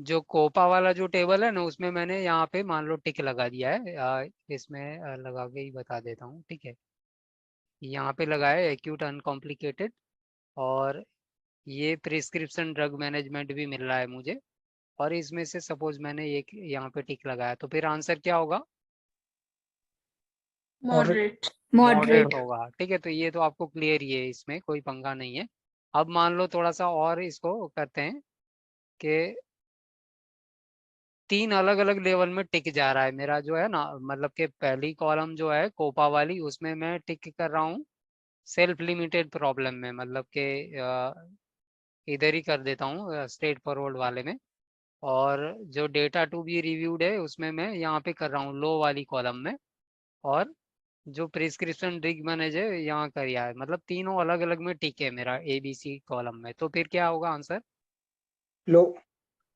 जो कोपा वाला जो टेबल है ना, उसमें मैंने यहाँ पे मान लो टिक लगा दिया है। इसमें लगा के ही बता देता हूँ, ठीक है। यहाँ पे लगा है एक्यूट अनकॉम्प्लिकेटेड, और ये प्रिस्क्रिप्शन ड्रग मैनेजमेंट भी मिल रहा है मुझे। और इसमें से सपोज मैंने एक यहाँ पे टिक लगाया, तो फिर आंसर क्या होगा? मॉडरेट। Moderate moderate. होगा, ठीक है। तो ये तो आपको क्लियर ही है, इसमें कोई पंगा नहीं है। अब मान लो थोड़ा सा और इसको करते हैं कि 3 अलग अलग लेवल में टिक जा रहा है मेरा जो है ना, मतलब कि पहली कॉलम जो है कोपा वाली, उसमें मैं टिक कर रहा हूँ सेल्फ लिमिटेड प्रॉब्लम में, मतलब कि इधर ही कर देता हूँ स्ट्रेट फॉरवर्ड वाले में। और जो डेटा टू बी रिव्यूड है उसमें मैं यहाँ पे कर रहा हूँ लो वाली कॉलम में। और जो प्रिस्क्रिप्शन ड्रग मैनेज है यहाँ कर दिया है, मतलब तीनों अलग अलग में टिक है मेरा ABC कॉलम में। तो फिर क्या होगा आंसर? लो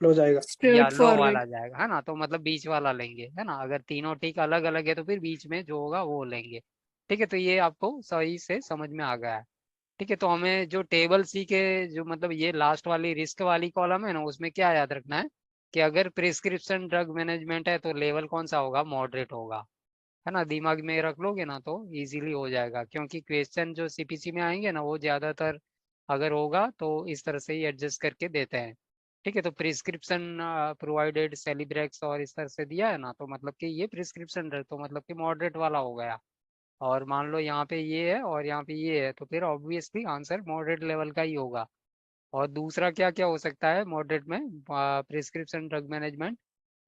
लो जाएगा। या स्ट्रेट लो फॉरवर्ड। वाला जाएगा, है ना। तो मतलब बीच वाला लेंगे, है ना। अगर तीनों टिक अलग अलग है तो फिर बीच में जो होगा वो लेंगे, ठीक है। तो ये आपको सही से समझ में आ गया है, ठीक है। तो हमें जो टेबल सी के जो मतलब ये लास्ट वाली रिस्क वाली कॉलम है ना, उसमें क्या याद रखना है कि अगर प्रिस्क्रिप्शन ड्रग मैनेजमेंट है तो लेवल कौन सा होगा? मॉडरेट होगा, है ना। दिमाग में रख लोगे ना तो इजीली हो जाएगा, क्योंकि क्वेश्चन जो CPC में आएंगे ना वो ज्यादातर अगर होगा तो इस तरह से ही एडजस्ट करके देते हैं, ठीक है। तो प्रिस्क्रिप्शन प्रोवाइडेड सेलिब्रेक्स और इस तरह से दिया है ना, तो मतलब कि ये प्रिस्क्रिप्शन ड्रग तो मतलब कि मॉडरेट वाला हो गया। और मान लो यहाँ पे ये है और यहाँ पे ये है, तो फिर ऑब्वियसली आंसर मॉडरेट लेवल का ही होगा। और दूसरा क्या क्या हो सकता है मॉडरेट में? Prescription drug management,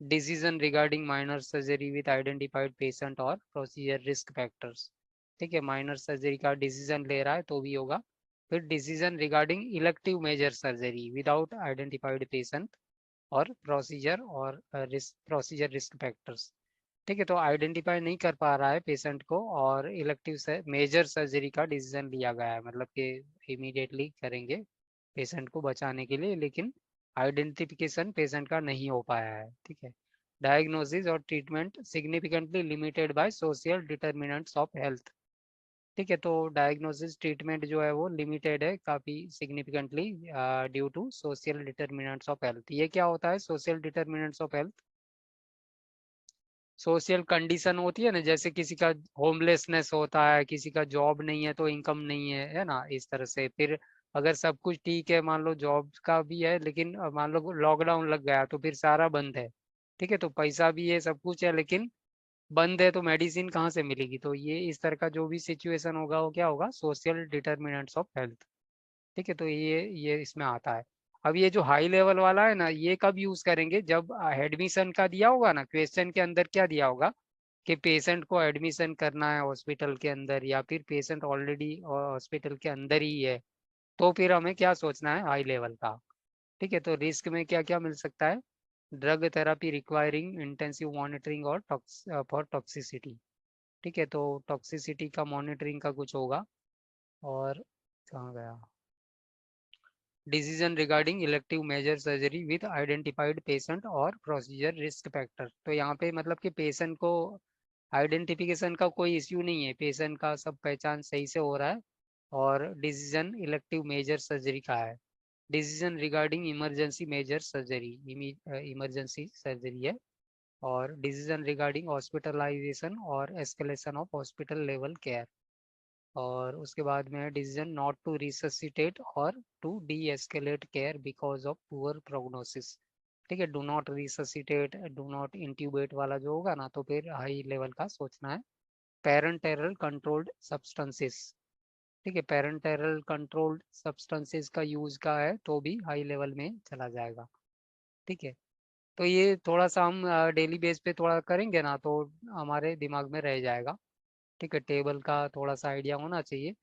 decision regarding minor surgery with identified patient और प्रोसीजर रिस्क फैक्टर्स, ठीक है। माइनर सर्जरी का डिसीजन ले रहा है तो भी होगा। फिर decision regarding elective major surgery without identified patient और प्रोसीजर रिस्क फैक्टर्स, ठीक है। तो आइडेंटिफाई नहीं कर पा रहा है पेशेंट को, और इलेक्टिव से मेजर सर्जरी का डिसीजन लिया गया है, मतलब कि इमीडिएटली करेंगे पेशेंट को बचाने के लिए, लेकिन आइडेंटिफिकेशन पेशेंट का नहीं हो पाया है, ठीक है। डायग्नोसिस और treatment significantly limited by social determinants of health, ठीक है। तो डायग्नोसिस ट्रीटमेंट जो है वो लिमिटेड है काफ़ी significantly due to social determinants of health. ये क्या होता है social determinants of health? Social condition होती है ना, जैसे किसी का होमलेसनेस होता है, किसी का जॉब नहीं है तो इनकम नहीं है ना, इस तरह से। फिर अगर सब कुछ ठीक है, मान लो जॉब का भी है, लेकिन मान लो लॉकडाउन लग गया तो फिर सारा बंद है, ठीक है। तो पैसा भी है, सब कुछ है, लेकिन बंद है, तो मेडिसिन कहाँ से मिलेगी? तो ये इस तरह का जो भी सिचुएशन होगा वो क्या होगा? सोशल डिटर्मिनेंट्स ऑफ हेल्थ, ठीक है। तो ये इसमें आता है। अब ये जो हाई लेवल वाला है ना, ये कब यूज करेंगे? जब एडमिशन का दिया होगा ना, क्वेश्चन के अंदर क्या दिया होगा कि पेशेंट को एडमिशन करना है हॉस्पिटल के अंदर, या फिर पेशेंट ऑलरेडी हॉस्पिटल के अंदर ही है, तो फिर हमें क्या सोचना है? हाई लेवल का, ठीक है। तो रिस्क में क्या क्या मिल सकता है? Drug therapy requiring intensive monitoring और फॉर टॉक्सिसिटी, ठीक है। तो टॉक्सिसिटी का मॉनिटरिंग का कुछ होगा। और कहाँ गया? Decision regarding elective major surgery with identified patient और प्रोसीजर रिस्क फैक्टर। तो यहाँ पे मतलब कि पेशेंट को आइडेंटिफिकेशन का कोई इश्यू नहीं है, पेशेंट का सब पहचान सही से हो रहा है। और डिसीजन इलेक्टिव मेजर सर्जरी का है। Decision regarding emergency major surgery, emergency surgery है। और डिसीजन रिगार्डिंग हॉस्पिटलाइजेशन और escalation of hospital level care. और उसके बाद में डिसीजन नॉट टू रिससिटेट और to de escalate care because of poor prognosis, ठीक है। Do not resuscitate, do not intubate वाला जो होगा ना, तो फिर हाई लेवल का सोचना है। पेरेंटेरल कंट्रोल्ड सब्सटेंसेस, ठीक है। पेरेंटेरल कंट्रोल्ड सब्सटेंसेस का यूज का है तो भी हाई लेवल में चला जाएगा, ठीक है। तो ये थोड़ा सा हम डेली बेस पे थोड़ा करेंगे ना तो हमारे दिमाग में रह जाएगा, ठीक है। टेबल का थोड़ा सा आइडिया होना चाहिए।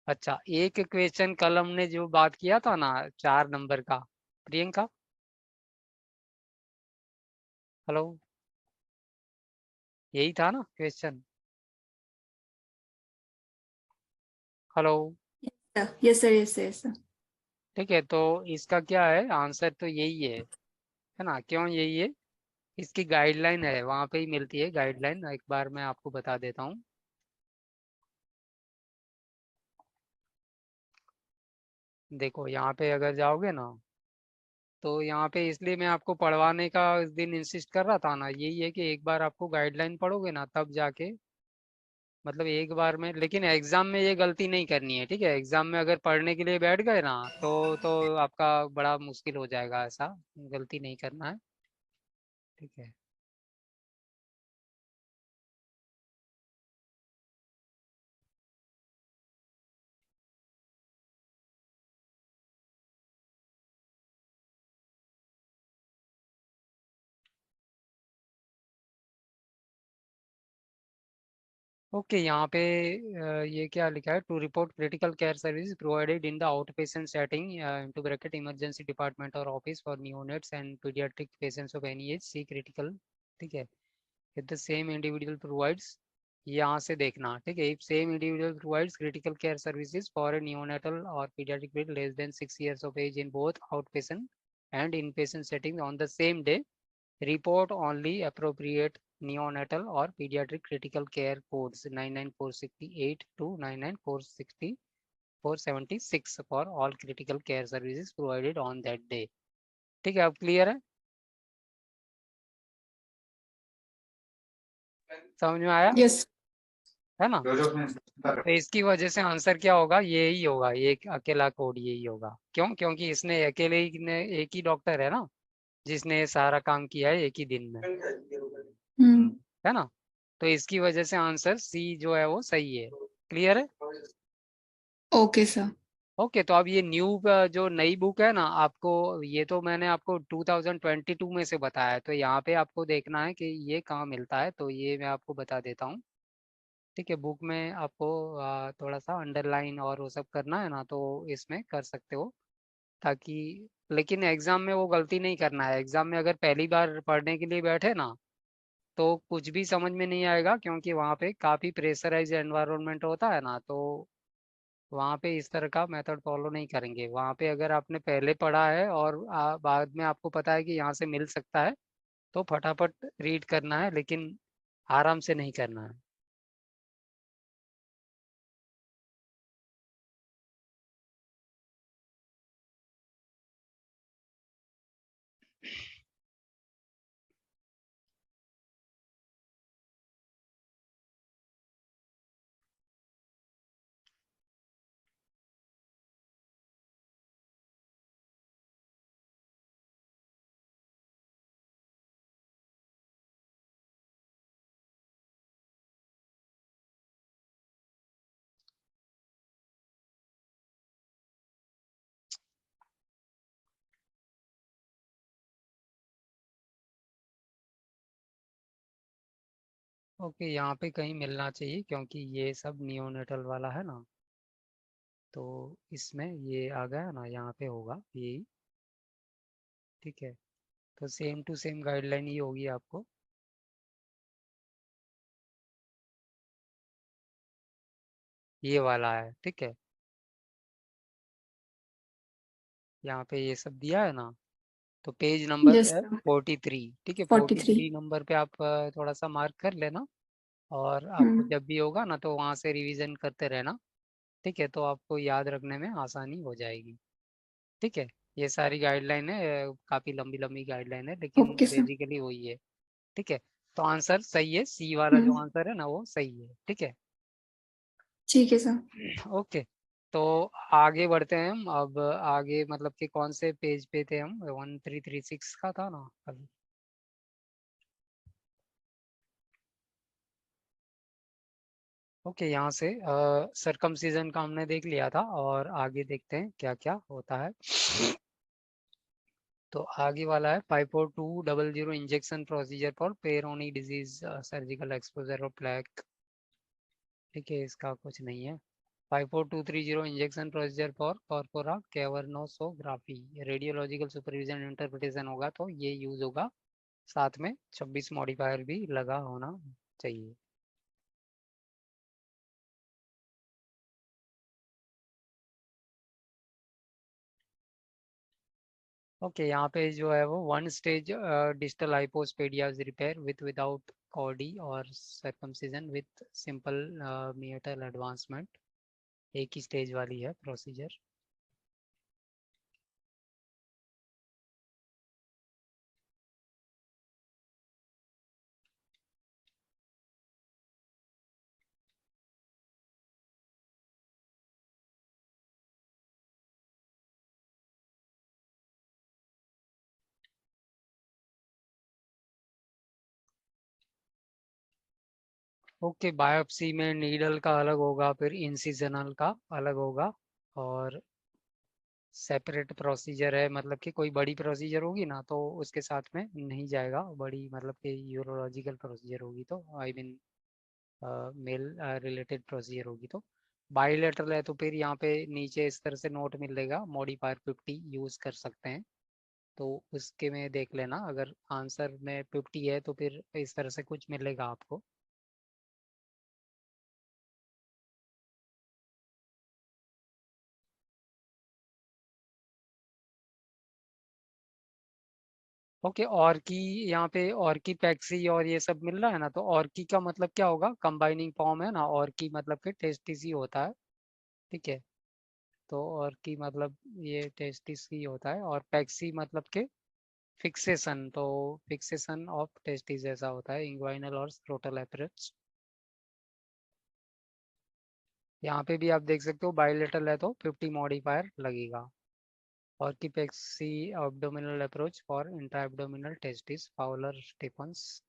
अच्छा, एक क्वेश्चन कल हमने जो बात किया था ना 4 नंबर का, प्रियंका, हेलो, यही था ना question? Hello, yes sir, yes sir, yes sir. ठीक है। तो इसका क्या है आंसर? तो यही है ना। क्यों यही है? इसकी गाइडलाइन है, वहाँ पे ही मिलती है गाइडलाइन, एक बार मैं आपको बता देता हूँ। देखो यहाँ पे अगर जाओगे ना, तो यहाँ पे इसलिए मैं आपको पढ़वाने का इस दिन इंसिस्ट कर रहा था ना, यही है कि एक बार आपको गाइडलाइन पढ़ोगे ना तब जाके मतलब एक बार में, लेकिन एग्जाम में ये गलती नहीं करनी है, ठीक है। एग्जाम में अगर पढ़ने के लिए बैठ गए ना तो आपका बड़ा मुश्किल हो जाएगा, ऐसा गलती नहीं करना है, ठीक है। ओके, यहाँ पे ये क्या लिखा है, to report critical care service provided in the out patient setting into bracket emergency department और office for neonates and paediatric patients of any age see critical, ठीक है। If the same individual provides, यहाँ से देखना, ठीक है। If same individual provides critical care services for a neonatal और paediatric period less than 6 years of age in both outpatient and inpatient settings on the same day, report only appropriate neonatal or pediatric critical care codes 99468 to 99476 for all critical care services provided on that day, ठीक है। अब clear है, समझ में आया Yes. है ना। तो इसकी वजह से आंसर क्या होगा, ये ही होगा, ये अकेला कोड यही होगा। क्यों? क्योंकि इसने अकेले ही ने, एक ही डॉक्टर है ना जिसने ये सारा काम किया है एक ही दिन में, Hmm. है ना। तो इसकी वजह से आंसर सी जो है वो सही है। क्लियर है? Okay, sir. ओके, तो अब ये न्यू जो नई बुक है ना आपको, ये तो मैंने आपको 2022 में से बताया है, तो यहाँ पे आपको देखना है कि ये कहाँ मिलता है, तो ये मैं आपको बता देता हूँ, ठीक है। बुक में आपको थोड़ा सा अंडरलाइन और वो सब करना है ना, तो इसमें कर सकते हो, ताकि, लेकिन एग्जाम में वो गलती नहीं करना है। एग्जाम में अगर पहली बार पढ़ने के लिए बैठे ना तो कुछ भी समझ में नहीं आएगा, क्योंकि वहाँ पे काफ़ी प्रेशराइज एनवायरनमेंट होता है ना, तो वहाँ पे इस तरह का मेथड फॉलो नहीं करेंगे। वहाँ पे अगर आपने पहले पढ़ा है और बाद में आपको पता है कि यहाँ से मिल सकता है, तो फटाफट रीड करना है, लेकिन आराम से नहीं करना है। ओके, यहाँ पे कहीं मिलना चाहिए, क्योंकि ये सब नियोनेटल वाला है ना, तो इसमें ये आ गया ना, यहाँ पे होगा यही, ठीक है। तो सेम टू सेम गाइडलाइन ही होगी आपको। ये वाला है, ठीक है। यहाँ पे ये सब दिया है ना, तो पेज नंबर Yes, है sir. 43, ठीक है। 43. 43 नंबर पे आप थोड़ा सा मार्क कर लेना, और आपको Hmm. जब भी होगा ना तो वहाँ से रिवीजन करते रहना, ठीक है। तो आपको याद रखने में आसानी हो जाएगी, ठीक है। ये सारी गाइडलाइन है, काफ़ी लंबी लंबी गाइडलाइन है, लेकिन Okay, sir. बेसिकली वही है, ठीक है। तो आंसर सही है, सी वाला जो Hmm. आंसर है ना वो सही है, ठीक है। ठीक है सर। ओके, तो आगे बढ़ते हैं हम। अब आगे मतलब कि कौन से पेज पे थे हम, 1336 का था ना अभी। ओके, यहाँ से सरकमसीजन का हमने देख लिया था, और आगे देखते हैं क्या क्या होता है। तो आगे वाला है 54200 injection procedure for Peyronie disease surgical exposure of plaque, ठीक है। इसका कुछ नहीं है। 54230 injection procedure for corpora cavernosography, radiological supervision interpretation होगा, तो ये यूज होगा। साथ में 26 मॉडिफायर भी लगा होना चाहिए। ओके, यहाँ पे जो है वो one stage digital hypospadias repair with without कॉडी और circumcision with simple meatal advancement, एक ही स्टेज वाली है प्रोसीजर। ओके, बायोप्सी में नीडल का अलग होगा, फिर इंसिजनल का अलग होगा, और सेपरेट प्रोसीजर है, मतलब कि कोई बड़ी प्रोसीजर होगी ना तो उसके साथ में नहीं जाएगा, बड़ी मतलब कि यूरोलॉजिकल प्रोसीजर होगी तो I mean male related procedure होगी तो। बाईलेटरल है तो फिर यहाँ पे नीचे इस तरह से नोट मिलेगा, मॉडिफायर 50 यूज़ कर सकते हैं, तो उसके में देख लेना, अगर आंसर में 50 है तो फिर इस तरह से कुछ मिलेगा आपको। ओके, और की यहाँ पे और की पैक्सी और ये सब मिल रहा है ना, तो और की का मतलब क्या होगा, कंबाइनिंग फॉर्म है ना, और की मतलब कि टेस्टिस ही होता है, ठीक है। तो और की मतलब ये टेस्टिस ही होता है, और पैक्सी मतलब के फिक्सेशन, तो फिक्सेशन ऑफ टेस्टिस ऐसा होता है, इंग्वाइनल और स्क्रोटल अप्रोच। यहाँ पे भी आप देख सकते हो बायोलेटरल है तो 50 मॉडिफायर लगेगा। और की पैक्सी abdominal approach for intra abdominal testis Fowler Stephens.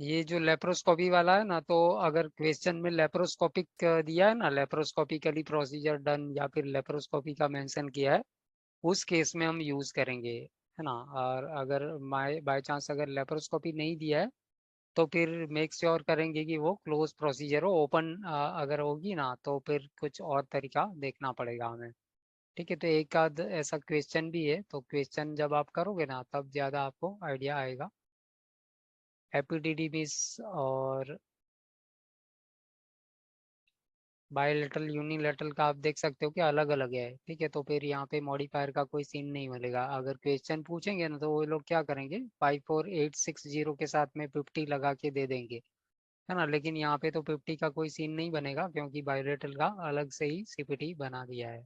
ये जो लेप्रोस्कोपी वाला है ना, तो अगर क्वेश्चन में लेप्रोस्कोपिक दिया है ना, लेप्रोस्कोपिकली प्रोसीजर डन या फिर लेप्रोस्कोपी का मेंशन किया है, उस केस में हम यूज करेंगे, है ना। और अगर बाय चांस अगर लेप्रोस्कोपी नहीं दिया है तो फिर मेक श्योर करेंगे कि वो क्लोज प्रोसीजर हो, ओपन अगर होगी ना तो फिर कुछ और तरीका देखना पड़ेगा हमें। ठीक है, तो एक आध ऐसा क्वेश्चन भी है, तो क्वेश्चन जब आप करोगे ना तब ज़्यादा आपको आइडिया आएगा। एपिडिडिमिस और बायोलेटरल यूनिलेटरल का आप देख सकते हो कि अलग अलग है, ठीक है। तो फिर यहाँ पे मॉडिफायर का कोई सीन नहीं मिलेगा, अगर क्वेश्चन पूछेंगे ना तो वो लोग क्या करेंगे, 54860 के साथ में 50 लगा के दे देंगे, है ना। लेकिन यहाँ पे तो 50 का कोई सीन नहीं बनेगा, क्योंकि बायोलेटरल का अलग से ही सीपीटी बना दिया है।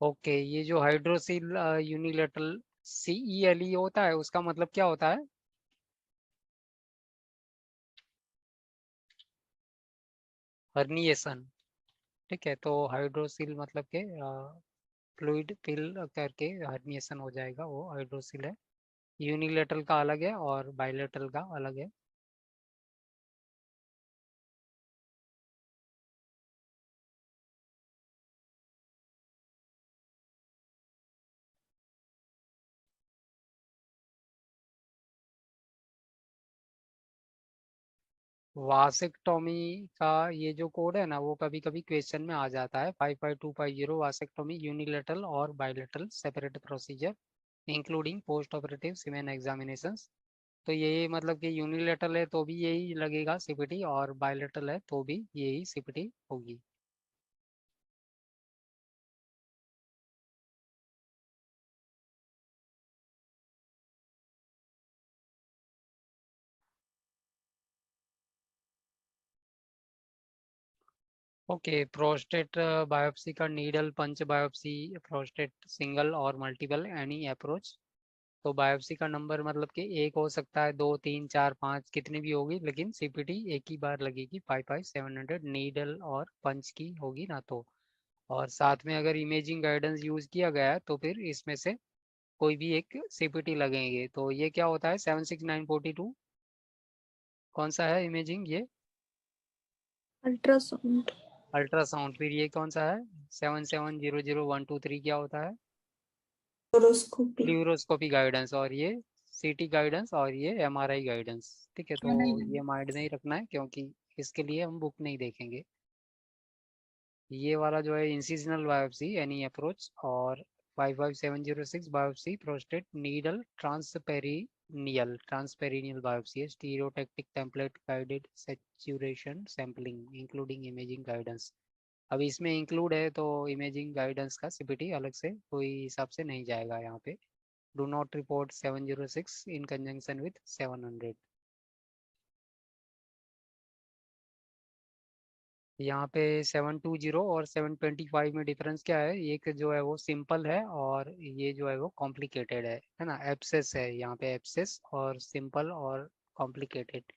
ओके, ये जो हाइड्रोसिल यूनिलेटरल CELE होता है, उसका मतलब क्या होता है, हर्निएशन, ठीक है। तो हाइड्रोसिल मतलब के फ्लूइड फिल करके हर्निएशन हो जाएगा, वो हाइड्रोसिल है। यूनिलेटरल का अलग है और बाइलेटरल का अलग है। वासेक्टोमी का ये जो कोड है ना, वो कभी कभी क्वेश्चन में आ जाता है, 55250 वासेक्टोमी यूनिलेटरल और bilateral separate procedure including post operative semen examinations. तो ये मतलब कि यूनिलेटरल है तो भी यही लगेगा सीपीटी, और बायलेटरल है तो भी यही सीपीटी होगी। ओके, प्रोस्टेट बायोप्सी का नीडल पंच बायोप्सी, प्रोस्टेट सिंगल और मल्टीपल एनी अप्रोच। तो बायोप्सी का नंबर मतलब कि एक हो सकता है, दो, तीन, चार, पाँच, कितनी भी होगी, लेकिन सीपीटी एक ही बार लगेगी, 55700 नीडल और पंच की होगी ना तो। और साथ में अगर इमेजिंग गाइडेंस यूज किया गया है तो फिर इसमें से कोई भी एक सीपीटी लगेंगे। तो ये क्या होता है, 76942, कौन सा है इमेजिंग ये, अल्ट्रासाउंड। अल्ट्रासाउंड। फिर ये कौन सा है, 7700123, क्या होता है, फ्लोरोस्कोपी। फ्लूरोस्कोपी गाइडेंस। और ये सीटी गाइडेंस, और ये एमआरआई गाइडेंस। ठीक है, तो ये माइंड में ही रखना है, क्योंकि इसके लिए हम बुक नहीं देखेंगे। ये वाला जो है इंसिजनल बायोप्सी एनी अप्रोच, और 55706 biopsy prostate needle transperineal biopsy है, stereotactic template guided saturation sampling including imaging guidance. अब इसमें इंक्लूड है तो इमेजिंग गाइडेंस का सीपीटी अलग से कोई हिसाब से नहीं जाएगा यहाँ पे। Do not report 706 in conjunction with 700। यहाँ पे 720 और 725 में डिफरेंस क्या है, एक जो है वो सिंपल है और ये जो है वो कॉम्प्लिकेटेड है ना। एब्सेस है यहाँ पे, एब्सेस और सिंपल और कॉम्प्लिकेटेड।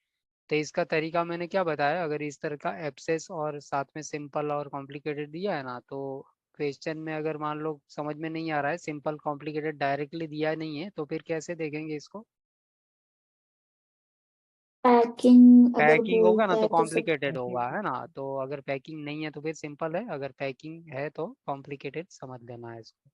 तो इसका तरीका मैंने क्या बताया, अगर इस तरह का एब्सेस और साथ में सिंपल और कॉम्प्लिकेटेड दिया है ना, तो क्वेश्चन में अगर मान लो समझ में नहीं आ रहा है, सिंपल कॉम्प्लिकेटेड डायरेक्टली दिया नहीं है, तो फिर कैसे देखेंगे इसको? पैकिंग अगर पैकिंग होगा ना बोलता तो है तो सब कॉम्प्लिकेटेड होगा, है ना। तो अगर पैकिंग नहीं है तो फिर सिंपल है, अगर पैकिंग है तो कॉम्प्लिकेटेड समझ लेना है इसको।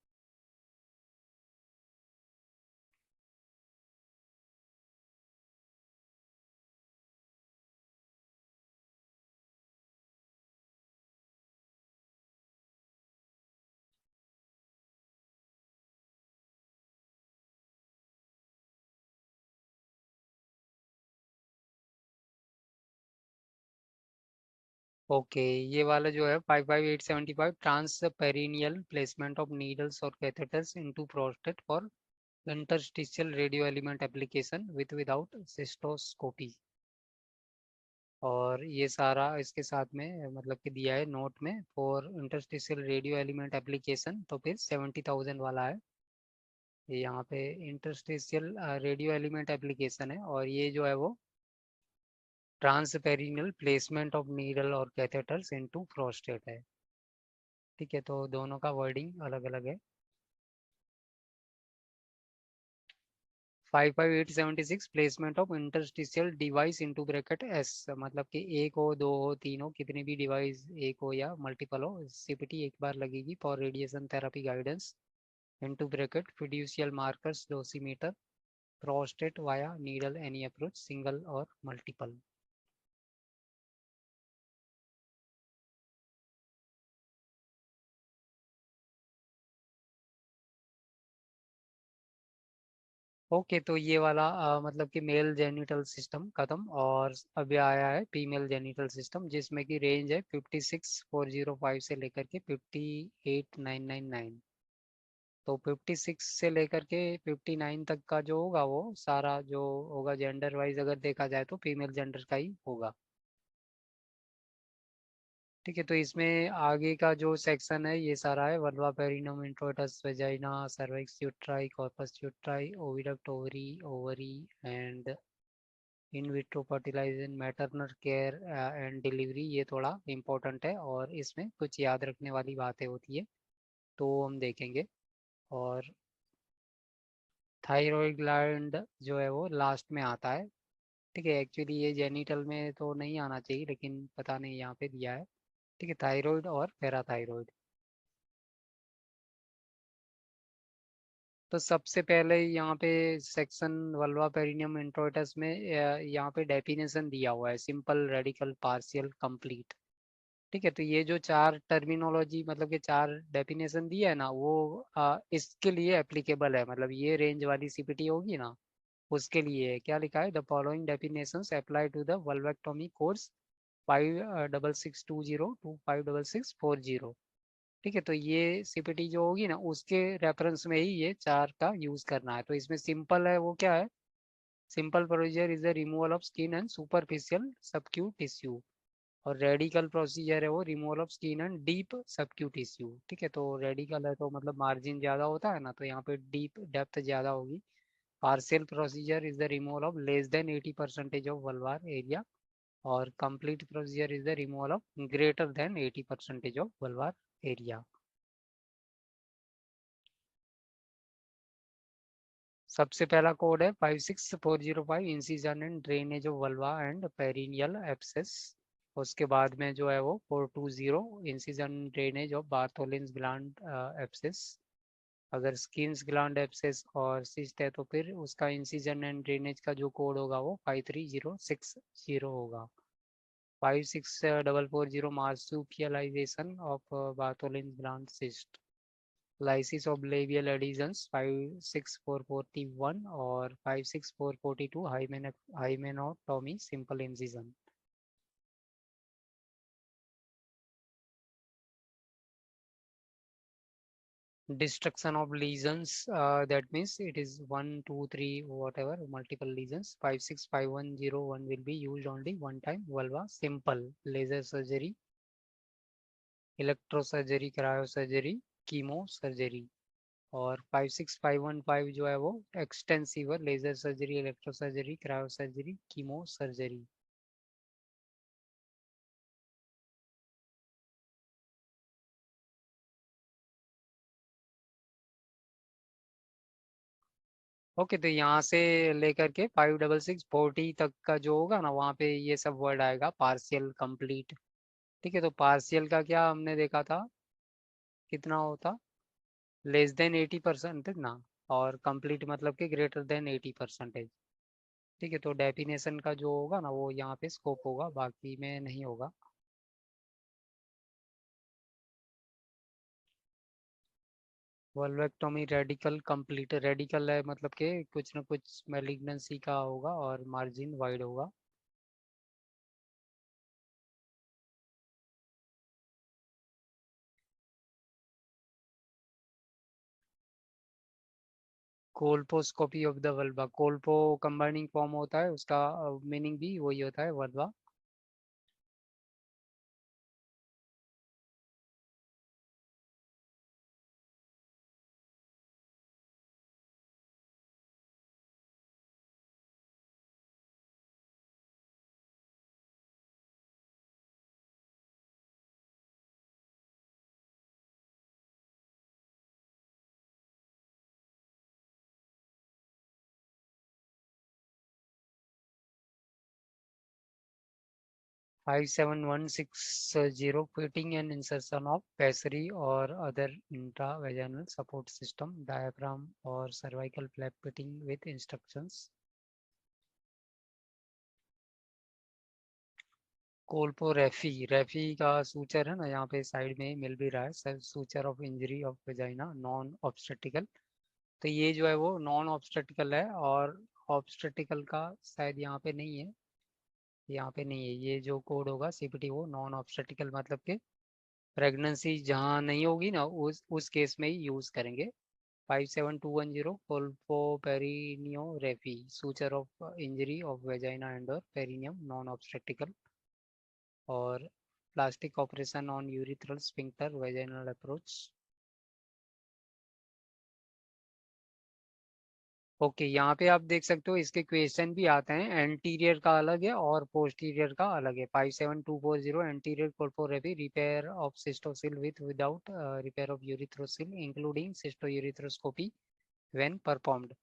ओके, ये वाला जो है 55875, transperineal placement of needles और catheters into prostate for interstitial radioelement application with without cystoscopy. और ये सारा इसके साथ में मतलब कि दिया है नोट में, for interstitial radioelement application, तो फिर 70,000 वाला है। ये यहाँ पे इंटरस्टिशियल रेडियो एलिमेंट एप्लीकेशन है, और ये जो है वो ट्रांसपेरिनियल प्लेसमेंट ऑफ नीडल और कैथेटर्स इनटू प्रोस्टेट है। ठीक है, तो दोनों का वर्डिंग अलग अलग है। 55876, placement of interstitial device into bracket S, मतलब कि एक हो, दो हो, तीन हो, कितनी भी डिवाइस, एक हो या मल्टीपल हो, सीपीटी एक बार लगेगी for radiation therapy guidance into bracket fiducial markers dosimeter prostate via needle any approach single और मल्टीपल। ओके, तो ये वाला मतलब कि मेल जेनिटल सिस्टम खत्म, और अभी आया है फीमेल जेनिटल सिस्टम, जिसमें कि रेंज है 56,405 से लेकर के 58,999। तो 56 से लेकर के 59 तक का जो होगा वो सारा जो होगा जेंडर वाइज अगर देखा जाए तो फीमेल जेंडर का ही होगा। ठीक है, तो इसमें आगे का जो सेक्शन है ये सारा है, vulva perineum introitus vagina cervix uteri corpus uteri oviduct ovary ovary and in vitro fertilization maternal care and delivery, ये थोड़ा इम्पोर्टेंट है और इसमें कुछ याद रखने वाली बातें होती है, तो हम देखेंगे। और थायरॉइड ग्लैंड जो है वो लास्ट में आता है। ठीक है, एक्चुअली ये जेनिटल में तो नहीं आना चाहिए, लेकिन पता नहीं यहाँ पे दिया है। ठीक है, थायरॉइड और पैराथायरॉइड। तो सबसे पहले यहाँ पे सेक्शन वल्वा पेरिनियम इंट्रोइटस में यहाँ पे डेफिनेशन दिया हुआ है, सिंपल रेडिकल पार्शियल कंप्लीट। ठीक है, तो ये जो चार टर्मिनोलॉजी मतलब कि चार डेफिनेशन दिया है ना, वो इसके लिए एप्लीकेबल है, मतलब ये रेंज वाली सीपीटी होगी ना उसके लिए है। क्या लिखा है, the following definitions apply to the vulvectomy codes 56620 to 56640। ठीक है, तो ये सीपीटी जो होगी ना उसके रेफरेंस में ही ये चार का यूज करना है। तो इसमें सिंपल है वो क्या है, simple procedure is the removal of skin and superficial subQ tissue, और रेडिकल प्रोसीजर है वो removal of skin and deep subQ tissue. ठीक है, तो रेडिकल है तो मतलब मार्जिन ज़्यादा होता है ना, तो यहाँ पे डीप डेप्थ ज़्यादा होगी। Partial procedure is the removal of less than 80% of vulvar area, और complete procedure is the removal of greater than 80% of vulvar area. सबसे पहला कोड है 56405, incision and drainage of vulva and perineal abscess. उसके बाद में जो है वो 420, incision drainage of Bartholin's gland abscess. अगर स्किन्स ग्लैंड एब्सेस और सिस्ट है तो फिर उसका इंसिजन एंड ड्रेनेज का जो कोड होगा वो 53060 होगा। 56440 marsupialization of Bartholin's gland cyst. Lysis of labial adhesions 56441 और 56442 hymenotomy simple incision. Destruction of lesions, that means it is 1 2 3 whatever multiple lesions. 565101 will be used only one time. Vulva simple laser surgery, electrosurgery, cryosurgery, chemo surgery. और 56515 जो है वो extensive laser surgery, electro surgery, cryo surgery, chemo surgery. Okay, तो यहाँ से लेकर के 56640 तक का जो होगा ना, वहाँ पे ये सब वर्ड आएगा, पार्शियल, कंप्लीट। ठीक है, तो पार्शियल का क्या हमने देखा था, कितना होता, लेस देन 80% ना, और कंप्लीट मतलब कि ग्रेटर देन 80%। ठीक है, तो डेफिनेशन का जो होगा ना वो यहाँ पे स्कोप होगा, बाकी में नहीं होगा। वल्वेक्टोमी रेडिकल कंप्लीट, रेडिकल है मतलब कि कुछ ना कुछ मैलिग्नेंसी का होगा और मार्जिन वाइड होगा। Colposcopy of the vulva, colpo combining form होता है, उसका मीनिंग भी वही होता है, vulva. Five seven one six zero, fitting and insertion of pessary और other intravaginal support system, diaphragm और cervical flap fitting with instructions. Colporrhaphy, rrhaphy का सूचर है ना यहाँ पे साइड में मिल भी रहा है, suture of injury of vagina non obstetrical. तो ये जो है वो नॉन ऑब्स्टेटिकल है, और ऑब्स्टेटिकल का शायद यहाँ पे नहीं है, यहाँ पे नहीं है। ये जो कोड होगा सीपीटी वो नॉन ऑब्स्टेटिकल मतलब कि प्रेगनेंसी जहाँ नहीं होगी ना, उस केस में ही यूज करेंगे। 57210 colpoperineorrhaphy, suture of injury of vagina and और पेरिनियम, नॉन ऑब्स्टेटिकल। और plastic operation on urethral sphincter vaginal approach. Okay, यहाँ पे आप देख सकते हो इसके क्वेश्चन भी आते हैं, एंटीरियर का अलग है और पोस्टीरियर का अलग है। 57240 anterior colporrhaphy, repair of cystocele with without repair of urethrocele including cystourethroscopy when performed.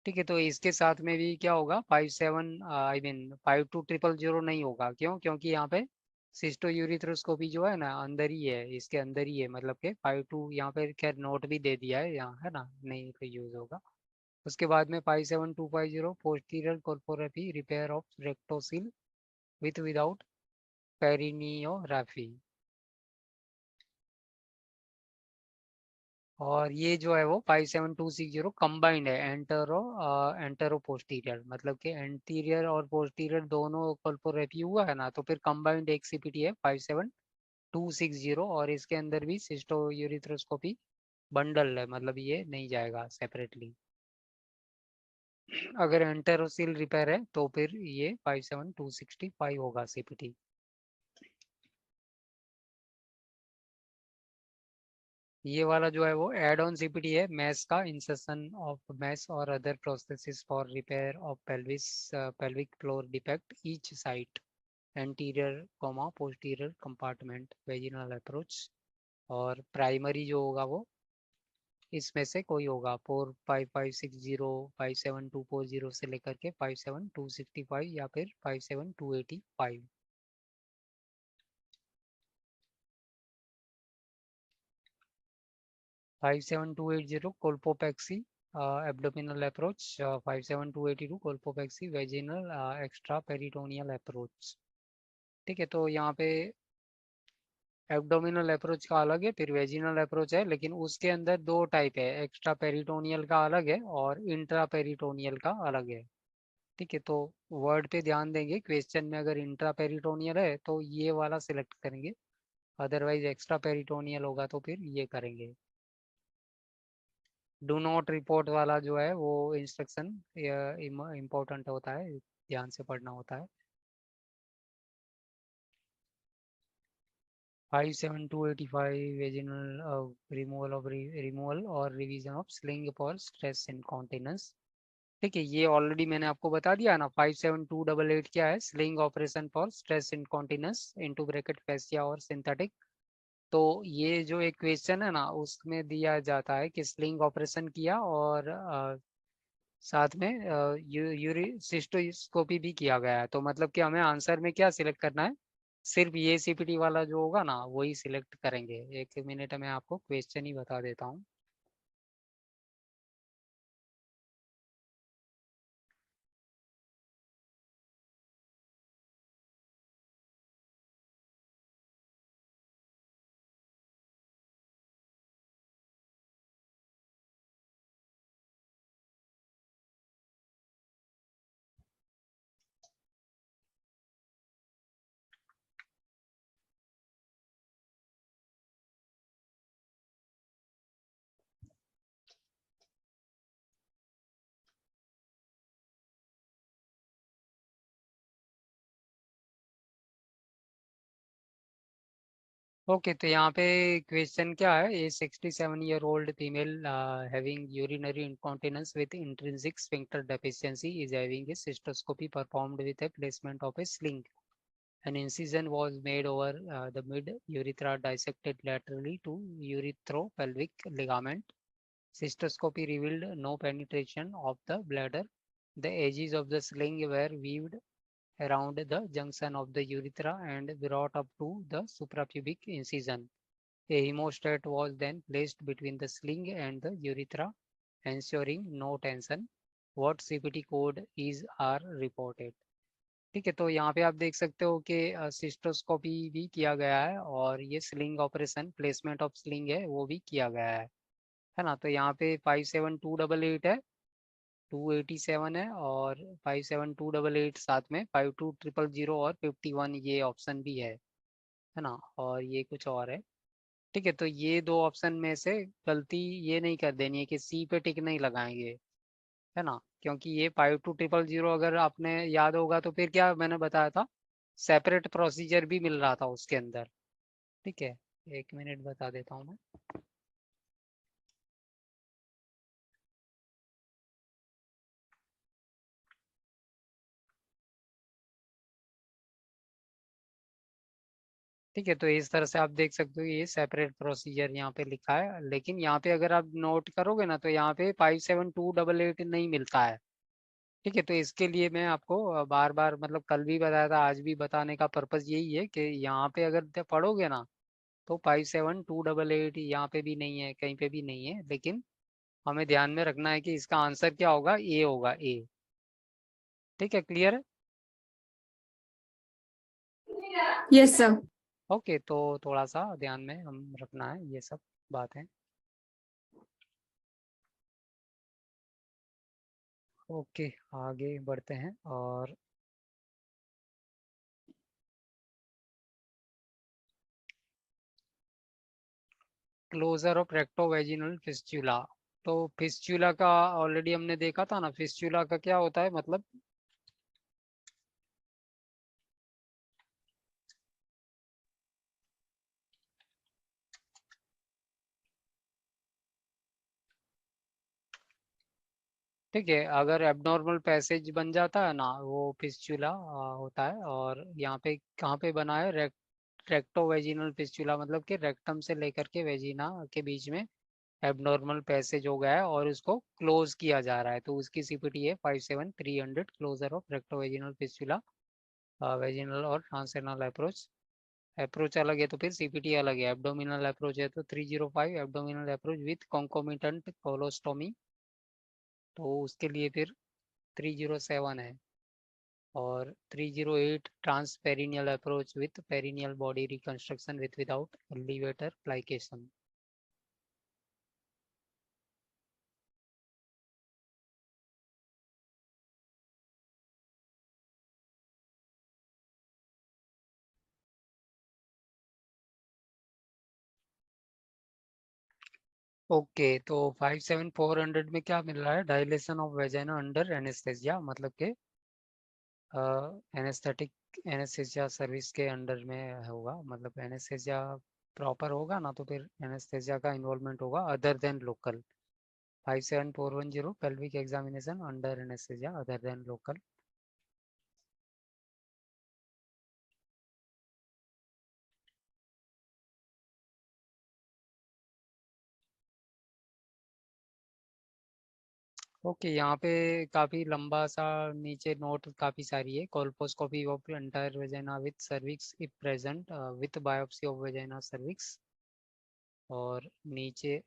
ठीक है, तो इसके साथ में भी क्या होगा, 55000 नहीं होगा, क्यों, क्योंकि यहाँ पे सिस्टो यूरिथ्रोस्कोपी जो है ना अंदर ही है, इसके अंदर ही है, मतलब के 52 यहाँ पे खैर नोट भी दे दिया है यहाँ, है ना, नहीं तो यूज होगा। उसके बाद में 57250 posterior colporrhaphy, repair of rectocele with without perineography. और ये जो है वो 57260 कंबाइंड है, एंटरो एंटरो पोस्टीरियर, मतलब कि एंटीरियर और पोस्टीरियर दोनों कॉर्पोरेपी हुआ है ना, तो फिर कंबाइंड एक सीपीटी है 57260, और इसके अंदर भी सिस्टो यूरिथ्रोस्कोपी बंडल है, मतलब ये नहीं जाएगा सेपरेटली। अगर एंटेरोसिल रिपेयर है तो फिर ये 57265 होगा सीपीटी। ये वाला जो है वो एड ऑन सीपीटी है, मैस का, इंसर्शन ऑफ मैस और other processes for repair of pelvis pelvic floor defect each site, anterior comma posterior compartment, vaginal approach. और प्राइमरी जो होगा वो इसमें से कोई होगा, 45560, 57240 से लेकर के 57265 या फिर 57285। 57280 colpopexy abdominal approach, 57282 colpopexy vaginal extra peritoneal approach. ठीक है, तो यहाँ पे एब्डोमिनल अप्रोच का अलग है, फिर वेजिनल अप्रोच है, लेकिन उसके अंदर दो टाइप है, एक्स्ट्रा पेरिटोनियल का अलग है और इंट्रा पेरिटोनियल का अलग है। ठीक है, तो वर्ड पे ध्यान देंगे, क्वेश्चन में अगर इंट्रा पेरिटोनियल है तो ये वाला सिलेक्ट करेंगे, अदरवाइज एक्स्ट्रा पेरिटोनियल होगा तो फिर ये करेंगे। डू नॉट रिपोर्ट वाला जो है वो इंस्ट्रक्शन इम्पोर्टेंट होता है, ध्यान से पढ़ना होता है। 57285 vaginal removal और revision of sling for stress incontinence. ठीक है, ये ऑलरेडी मैंने आपको बता दिया ना। 57288 क्या है? Sling operation for stress incontinence into bracket fascia और सिंथेटिक। तो ये जो एक क्वेश्चन है ना, उसमें दिया जाता है कि स्लिंग ऑपरेशन किया और साथ में यूरिसिस्टोस्कोपी भी किया गया है। तो मतलब कि हमें आंसर में क्या सिलेक्ट करना है? सिर्फ ये सीपीटी वाला जो होगा ना, वही सिलेक्ट करेंगे। एक मिनट में आपको क्वेश्चन ही बता देता हूँ। ओके, तो यहाँ पे क्वेश्चन क्या है? ए 67-year-old female having urinary incontinence with intrinsic sphincter deficiency is having a cystoscopy performed with A placement of A sling. An incision was made over the mid urethra, dissected laterally to urethropelvic ligament. Cystoscopy revealed no penetration of the bladder. The edges of the sling were weaved around the junction of the urethra and brought up to the suprapubic incision. A hemostat was then placed between the sling and the urethra, ensuring no tension. What CPT code is are reported? ठीक है, तो यहाँ पे आप देख सकते हो कि सिस्टोस्कोपी भी किया गया है और ये sling operation, placement of sling है, वो भी किया गया है ना। तो यहाँ पे 57288 है, 287 है और 57288 साथ में 52000 और 51 ये ऑप्शन भी है ना। और ये कुछ और है। ठीक है, तो ये दो ऑप्शन में से गलती ये नहीं कर देनी है कि सी पे टिक नहीं लगाएंगे, है ना। क्योंकि ये 52000 अगर आपने याद होगा तो फिर क्या मैंने बताया था, सेपरेट प्रोसीजर भी मिल रहा था उसके अंदर। ठीक है, एक मिनट बता देता हूँ मैं। ठीक है, तो इस तरह से आप देख सकते हो, ये सेपरेट प्रोसीजर यहाँ पे लिखा है। लेकिन यहाँ पे अगर आप नोट करोगे ना, तो यहाँ पे 57288 नहीं मिलता है। ठीक है, तो इसके लिए मैं आपको बार बार, मतलब कल भी बताया था, आज भी बताने का पर्पज यही है कि यहाँ पे अगर पढ़ोगे ना, तो 57288 यहाँ पे भी नहीं है, कहीं पे भी नहीं है। लेकिन हमें ध्यान में रखना है कि इसका आंसर क्या होगा? ए होगा, ए। ठीक है, क्लियर है? Yes sir. ओके, तो थोड़ा सा ध्यान में हम रखना है ये सब बातें। ओके, आगे बढ़ते हैं। और क्लोजर ऑफ रेक्टोवेजिनल फिस्चुला। तो फिस्चुला का ऑलरेडी हमने देखा था ना, फिस्चुला का क्या होता है मतलब? ठीक है, अगर एबनॉर्मल पैसेज बन जाता है ना, वो फिस्चुला होता है। और यहाँ पे कहाँ पे बना है? रेक्टो वेजिनल फिस्चुला, मतलब कि रेक्टम से लेकर के वेजिना के बीच में एबनॉर्मल पैसेज हो गया है और उसको क्लोज किया जा रहा है। तो उसकी सीपीटी है 57300, closure of recto vaginal fistula, vaginal और ट्रांसएनल अप्रोच। अप्रोच अलग है तो फिर सीपीटी अलग है। एब्डोमिनल अप्रोच है तो 305, abdominal approach with concomitant colostomy, तो उसके लिए फिर 307 है। और 308 trans perineal approach with perineal body reconstruction with without elevator plication. Okay, तो 57400 में क्या मिल रहा है? Dilation of vagina under anaesthesia, मतलब के एनेस्थेटिक एनेस्थेसिया सर्विस के अंडर में होगा, मतलब एनेस्थेसिया प्रॉपर होगा ना, तो फिर एनेस्थेसिया का इन्वॉल्वमेंट होगा other than local. 57410 pelvic examination under anaesthesia other than local. Okay, यहाँ पे काफी लंबा सा नीचे नोट काफी सारी है। Colposcopy of entire vagina with cervix if present with biopsy of vagina cervix. और नीचे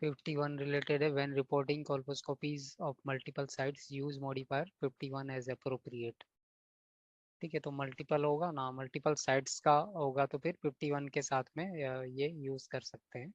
51 रिलेटेड है, when reporting colposcopies of multiple sites use modifier 51 as appropriate. ठीक है, तो मल्टीपल होगा ना, मल्टीपल साइट्स का होगा तो फिर 51 के साथ में ये यूज कर सकते हैं।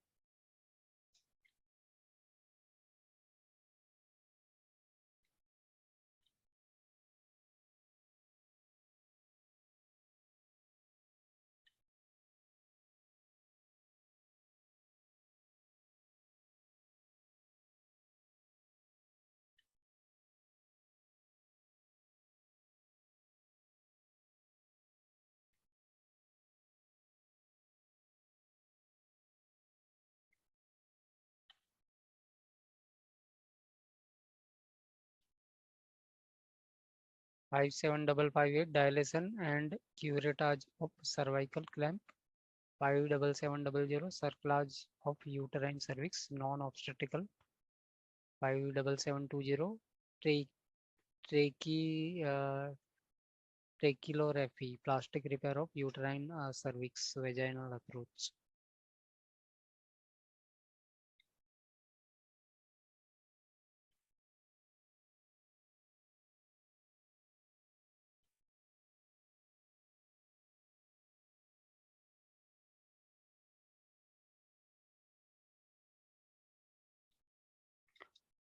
57558 dilation and curettage of cervical clamp। 57700 cerclage of uterine cervix non-obstetrical। 57720 tra trache tracheorrhaphy plastic repair of uterine cervix vaginal approach।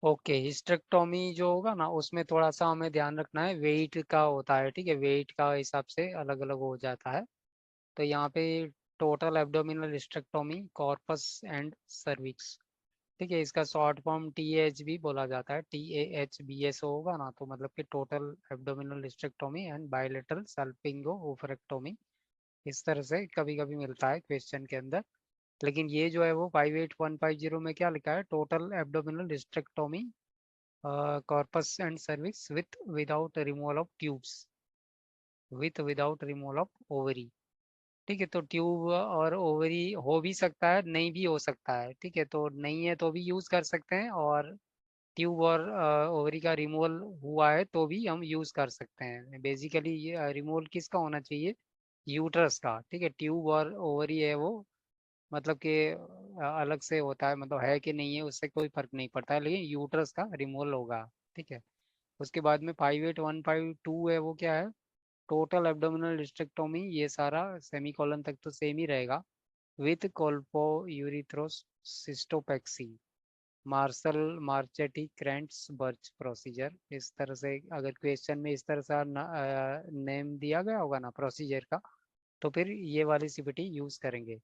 Okay, hysterectomy जो होगा ना, उसमें थोड़ा सा हमें ध्यान रखना है, वेट का होता है। ठीक है, वेट का हिसाब से अलग अलग हो जाता है। तो यहाँ पे total abdominal hysterectomy corpus and cervix. ठीक है, इसका शॉर्ट फॉर्म TAH भी बोला जाता है, TAHBS होगा ना, तो मतलब कि total abdominal hysterectomy and bilateral salpingo oophorectomy. इस तरह से कभी कभी मिलता है क्वेश्चन के अंदर। लेकिन ये जो है वो 58150 में क्या लिखा है, total abdominal hysterectomy corpus and cervix with without removal of tubes, with without removal of ovary. ठीक है, तो ट्यूब और ओवरी हो भी सकता है, नहीं भी हो सकता है। ठीक है, तो नहीं है तो भी यूज कर सकते हैं, और ट्यूब और ओवरी का रिमूवल हुआ है तो भी हम यूज कर सकते हैं। बेसिकली ये रिमूवल किसका होना चाहिए, यूट्रस का। ठीक है, ट्यूब और ओवरी है वो मतलब कि अलग से होता है, मतलब है कि नहीं है उससे कोई फर्क नहीं पड़ता है, लेकिन यूट्रस का रिमूवल होगा। ठीक है, उसके बाद में 58152 है, वो क्या है, टोटल एब्डोमिनल डिस्ट्रेक्टोमी। ये सारा सेमीकोलन तक तो सेम ही रहेगा, विथ कोल्पो यूरिथ्रोसिस्टोपेक्सी मार्शल मार्चेटी क्रेंट्स बर्च प्रोसीजर। इस तरह से अगर क्वेश्चन में इस तरह से नेम दिया गया होगा ना प्रोसीजर का, तो फिर ये वाली CPT यूज करेंगे।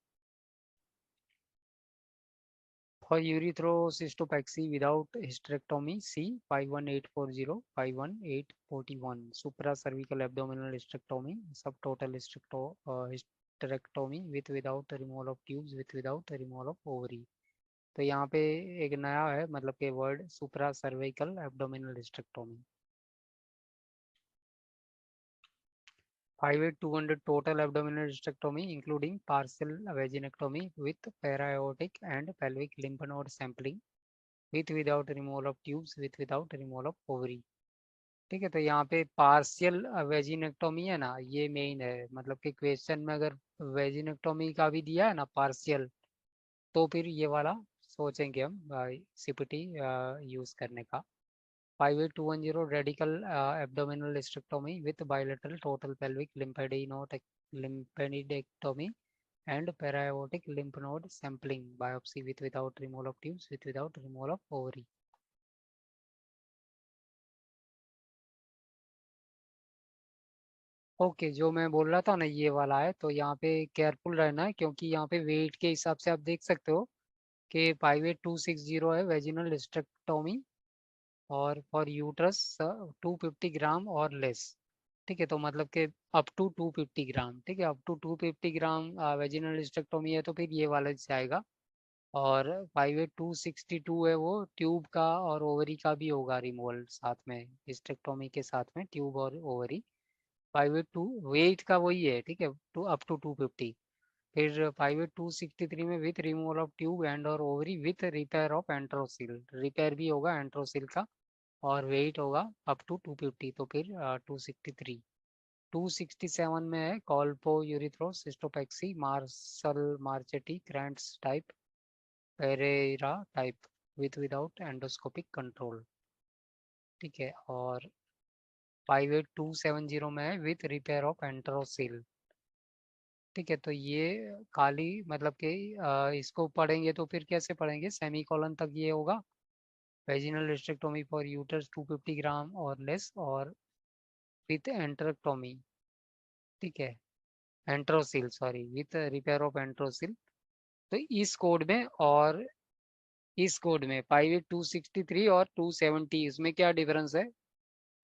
For urethrocystopaxy without hysterectomy, see 51840, 51841. Supracervical abdominal hysterectomy, subtotal hysterectomy with without removal of tubes, with without removal of ovary। तो यहाँ पे एक नया है, मतलब के word supracervical abdominal hysterectomy. 58200 total abdominal hysterectomy including partial vaginectomy with para-aortic and pelvic lymph node sampling with without removal of tubes, with without removal of ovary। ठीक है, तो यहाँ पे पार्शियल वेजिनेक्टोमी है ना, ये मेन है। मतलब कि क्वेश्चन में अगर वेजिनेक्टोमी का भी दिया है ना पार्शियल, तो फिर ये वाला सोचेंगे हम CPT यूज करने का। 58210 radical abdominal hysterectomy with bilateral total pelvic lymphadenectomy and para-aortic lymph node sampling biopsy with without removal of tubes, with without removal of ovary। Okay, जो मैं बोल रहा था ना ये वाला है, तो यहाँ पे केयरफुल रहना है, क्योंकि यहाँ पे वेट के हिसाब से आप देख सकते हो कि 58260 है वेजिनल हिस्टेक्टोमी, और फॉर यूट्रस 250 ग्राम और लेस। ठीक है, तो मतलब कि अप टू 250 ग्राम, ठीक है, up to 250 gram vaginal hysterectomy है तो फिर ये वाला जाएगा। और 58262 है वो ट्यूब का और ओवरी का भी होगा रिमूवल साथ में, हिस्टेक्टोमी के साथ में ट्यूब और ओवरी। 582 वेट का वही है, ठीक है, टू अप टू 250। फिर 58263 में with removal of tube and और ovary with repair of enterocele, repair भी होगा एंट्रोसिल का, और वेट होगा अप टू 250, तो फिर 263। 267 में है colpourethrocystopexy Marshall Marchetti Krantz type Pereyra type with without endoscopic control, ठीक है। और 58270 में है विथ रिपेयर ऑफ एंट्रोसिल, ठीक है। तो ये खाली मतलब कि इसको पढ़ेंगे तो फिर कैसे पढ़ेंगे, सेमी कॉलन तक ये होगा, वेजिनल रिस्ट्रिक्टोमी फॉर यूटर्स 250 ग्राम और लेस और विथ एंट्रेक्टोमी, ठीक है, एंट्रोसिल सॉरी विथ रिपेयर ऑफ एंट्रोसिल। तो इस कोड में और इस कोड में 58263 और 270 इसमें क्या डिफरेंस है,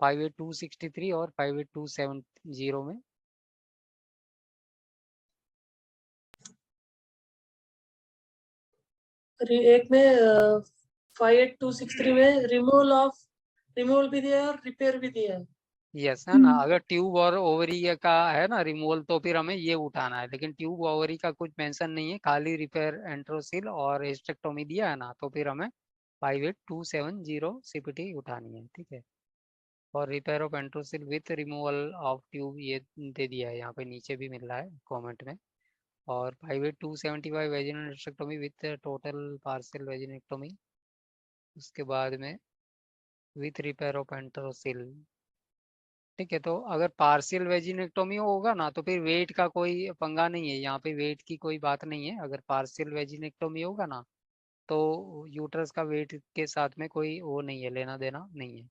58263 और 58270 में? एक में 58263 में रिमूवल भी दिया है और रिपेयर भी दिया है। यस है ना, अगर ट्यूब और ओवरी का है ना रिमूवल तो फिर हमें ये उठाना है, लेकिन ट्यूब ओवरी का कुछ मेंशन नहीं है, खाली रिपेयर एंट्रोसिल और हिस्टेक्टोमी दिया है ना, तो फिर हमें 58270 सीपीटी उठानी है, ठीक है। और repair of enterocele with removal of tube ये दे दिया है, यहाँ पे नीचे भी मिल रहा है कमेंट में। और 58275 vaginal hysterectomy with total partial vaginectomy, उसके बाद में विथ रिपेयर ऑफ एंट्रोसिल, ठीक है। तो अगर पार्शियल वेजिनेक्टोमी होगा ना तो फिर वेट का कोई पंगा नहीं है, यहाँ पे वेट की कोई बात नहीं है। अगर पार्शियल वेजिनेक्टोमी होगा ना तो यूट्रस का वेट के साथ में कोई वो नहीं है, लेना देना नहीं है।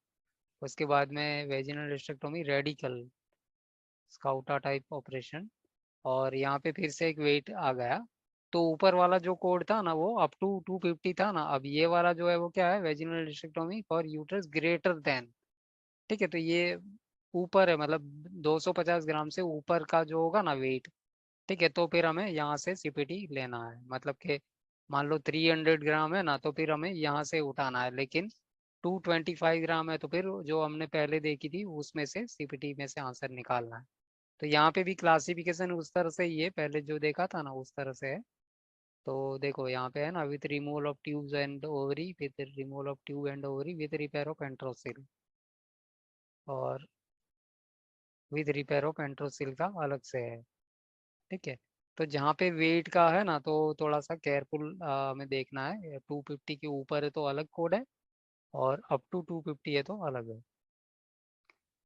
उसके बाद में vaginal hysterectomy radical Schauta type operation, और यहाँ पे फिर से एक वेट आ गया। तो ऊपर वाला जो कोड था ना वो अप टू 250 था ना, अब ये वाला जो है वो क्या है, vaginal hysterectomy for uterus greater than, ठीक है। तो ये ऊपर है, मतलब 250 ग्राम से ऊपर का जो होगा ना वेट, ठीक है, तो फिर हमें यहाँ से सीपीटी लेना है। मतलब कि मान लो 300 ग्राम है ना तो फिर हमें यहाँ से उठाना है, लेकिन 225 ग्राम है तो फिर जो हमने पहले देखी थी उसमें से सीपीटी में से आंसर निकालना है। तो यहाँ पे भी क्लासिफिकेशन उस तरह से ही है, पहले जो देखा था ना उस तरह से है। तो देखो यहाँ पे है ना with removal of tubes and ovary, with removal of tube and ovary with repair of enterocele, और विद रिपेयर ऑफ एंट्रोसिल का अलग से है, ठीक है। तो जहाँ पे वेट का है ना तो थोड़ा सा केयरफुल हमें देखना है, 250 के ऊपर है तो अलग कोड है, और अप टू 250 है तो अलग है।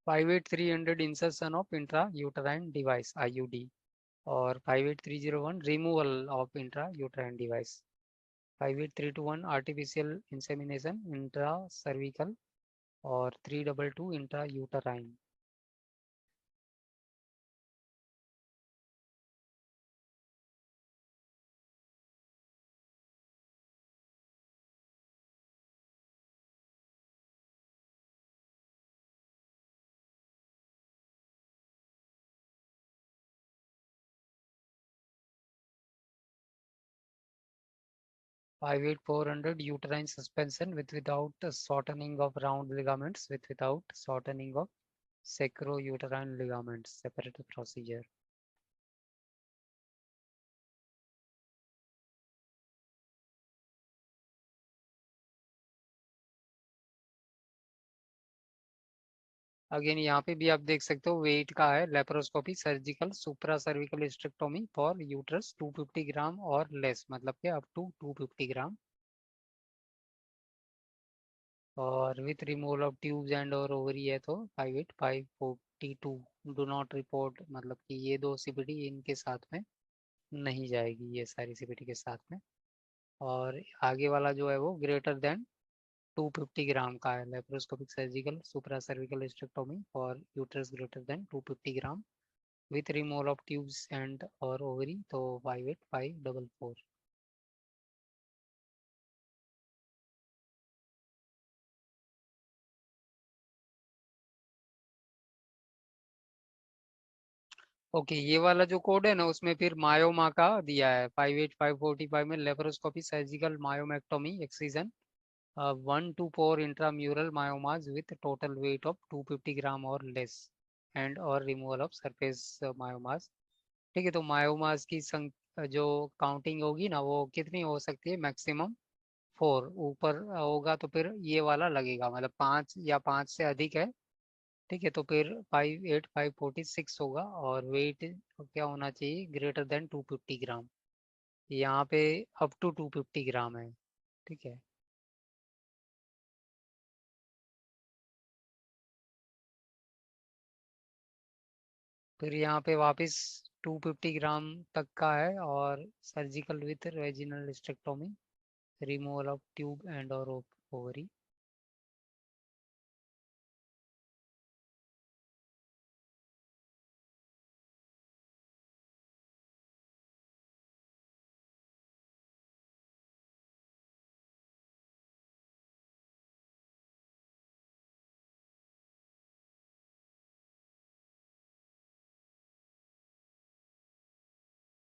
58300 insertion of intra uterine device IUD, और 58301 removal of intra uterine device, 58321 artificial insemination intra cervical, और 322 intra uterine. Five eight 400 uterine suspension with without shortening of round ligaments with without shortening of sacro-uterine ligaments, separate procedure. Again यहाँ पे भी आप देख सकते हो wait का है, laparoscopy surgical supra cervical hysterectomy for uterus 250 gram और लेस, मतलब के अप टू 250 ग्राम, और with removal of tubes and और ओवरी है तो 58542। डू नॉट रिपोर्ट, मतलब कि ये दो सीपीटी इनके साथ में नहीं जाएगी, ये सारी सीपीटी के साथ में। और आगे वाला जो है वो ग्रेटर देन 250 ग्राम का है, laparoscopic surgical supra cervical hysterectomy for uterus greater than 250 gram with removal of tubes and और ओवरी, तो 58544। ओके, ये वाला जो कोड है ना उसमें फिर मायोमा का दिया है 58545 में laparoscopy surgical myomectomy excision 1 to 4 intramural myomas with total weight of 250 gram और लेस एंड और रिमूवल ऑफ सरफेस मायोमास। ठीक है, तो मायोमास की जो काउंटिंग होगी ना वो कितनी हो सकती है, मैक्सिमम 4 ऊपर होगा तो फिर ये वाला लगेगा, मतलब 5 या 5 से अधिक है। ठीक है, तो फिर 58546 होगा और वेट क्या होना चाहिए, ग्रेटर देन 250 ग्राम। यहाँ पे अप टू 250 ग्राम है। ठीक है, फिर यहाँ पे वापस 250 ग्राम तक का है और surgical with vaginal hysterectomy, removal of tube and और ओवरी।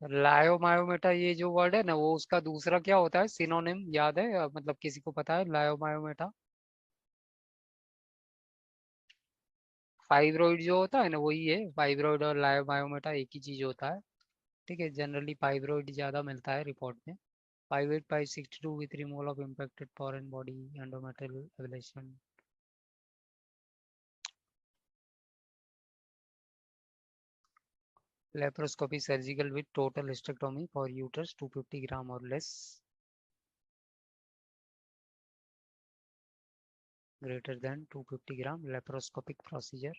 लायोमायोमेटा ये जो वर्ड है ना वो उसका दूसरा क्या होता है सिनोनिम, याद है मतलब किसी को पता है लायोमायोमेटा? फाइब्रोइड जो होता है ना वही है, फाइब्रोइड और लायोमायोमेटा एक ही चीज होता है। ठीक है, जनरली फाइब्रोइड ज्यादा मिलता है रिपोर्ट में। 58562 with removal of impacted foreign body endometrial ablation। Laparoscopy surgical with total hysterectomy for uterus 250 gram or less, greater than 250 gram, laparoscopic procedure।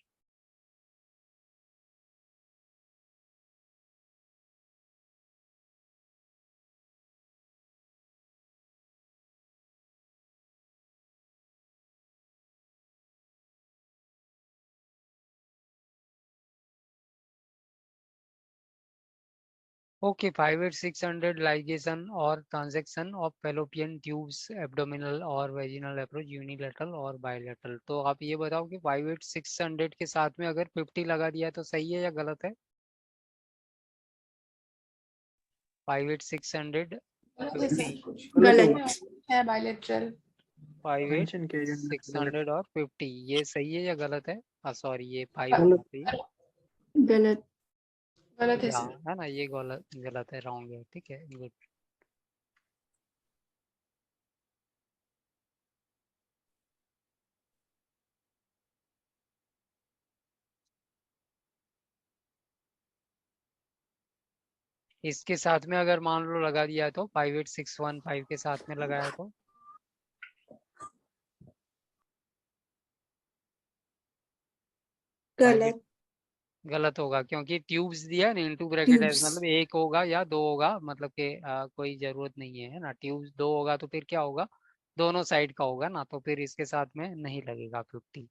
Okay, 58600 ligation और transaction of fallopian tubes abdominal और vaginal approach unilateral और bilateral. तो आप ये बताओ कि 58600 के साथ में अगर 50 लगा दिया तो सही है या गलत है? 58600 गलत 50, गलत है बायलेटरल। मेंशन किया जाना गलत 58600 और 50 ये सही है या गलत है? सॉरी, ये 5 होना गलत चाहिए। गलत गलत है या सर। है ना, ये गलत गलत है, रॉन्ग है। ठीक है, गुड। इसके साथ में अगर मान लो लगा दिया तो 58615 के साथ में लगाया तो फाइव गलत। गलत होगा, क्योंकि ट्यूब्स दिया ना इनटू ब्रैकेट है, ट्यूब्स। मतलब एक होगा या दो होगा, मतलब कि कोई जरूरत नहीं है ना। ट्यूब्स दो होगा तो फिर क्या होगा, दोनों साइड का होगा ना, तो फिर इसके साथ में नहीं लगेगा 50।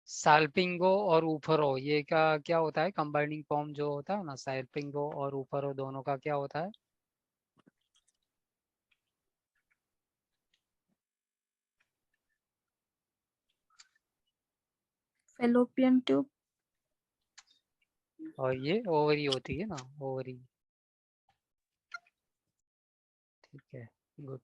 साल्पिंगो और ऊफरो ये का क्या होता है, कंबाइनिंग फॉर्म जो होता है ना, साल्पिंगो और ऊफरो दोनों का क्या होता है? Fallopian tube. और ये ओवरी होती है ना, ओवरी। ठीक है, good.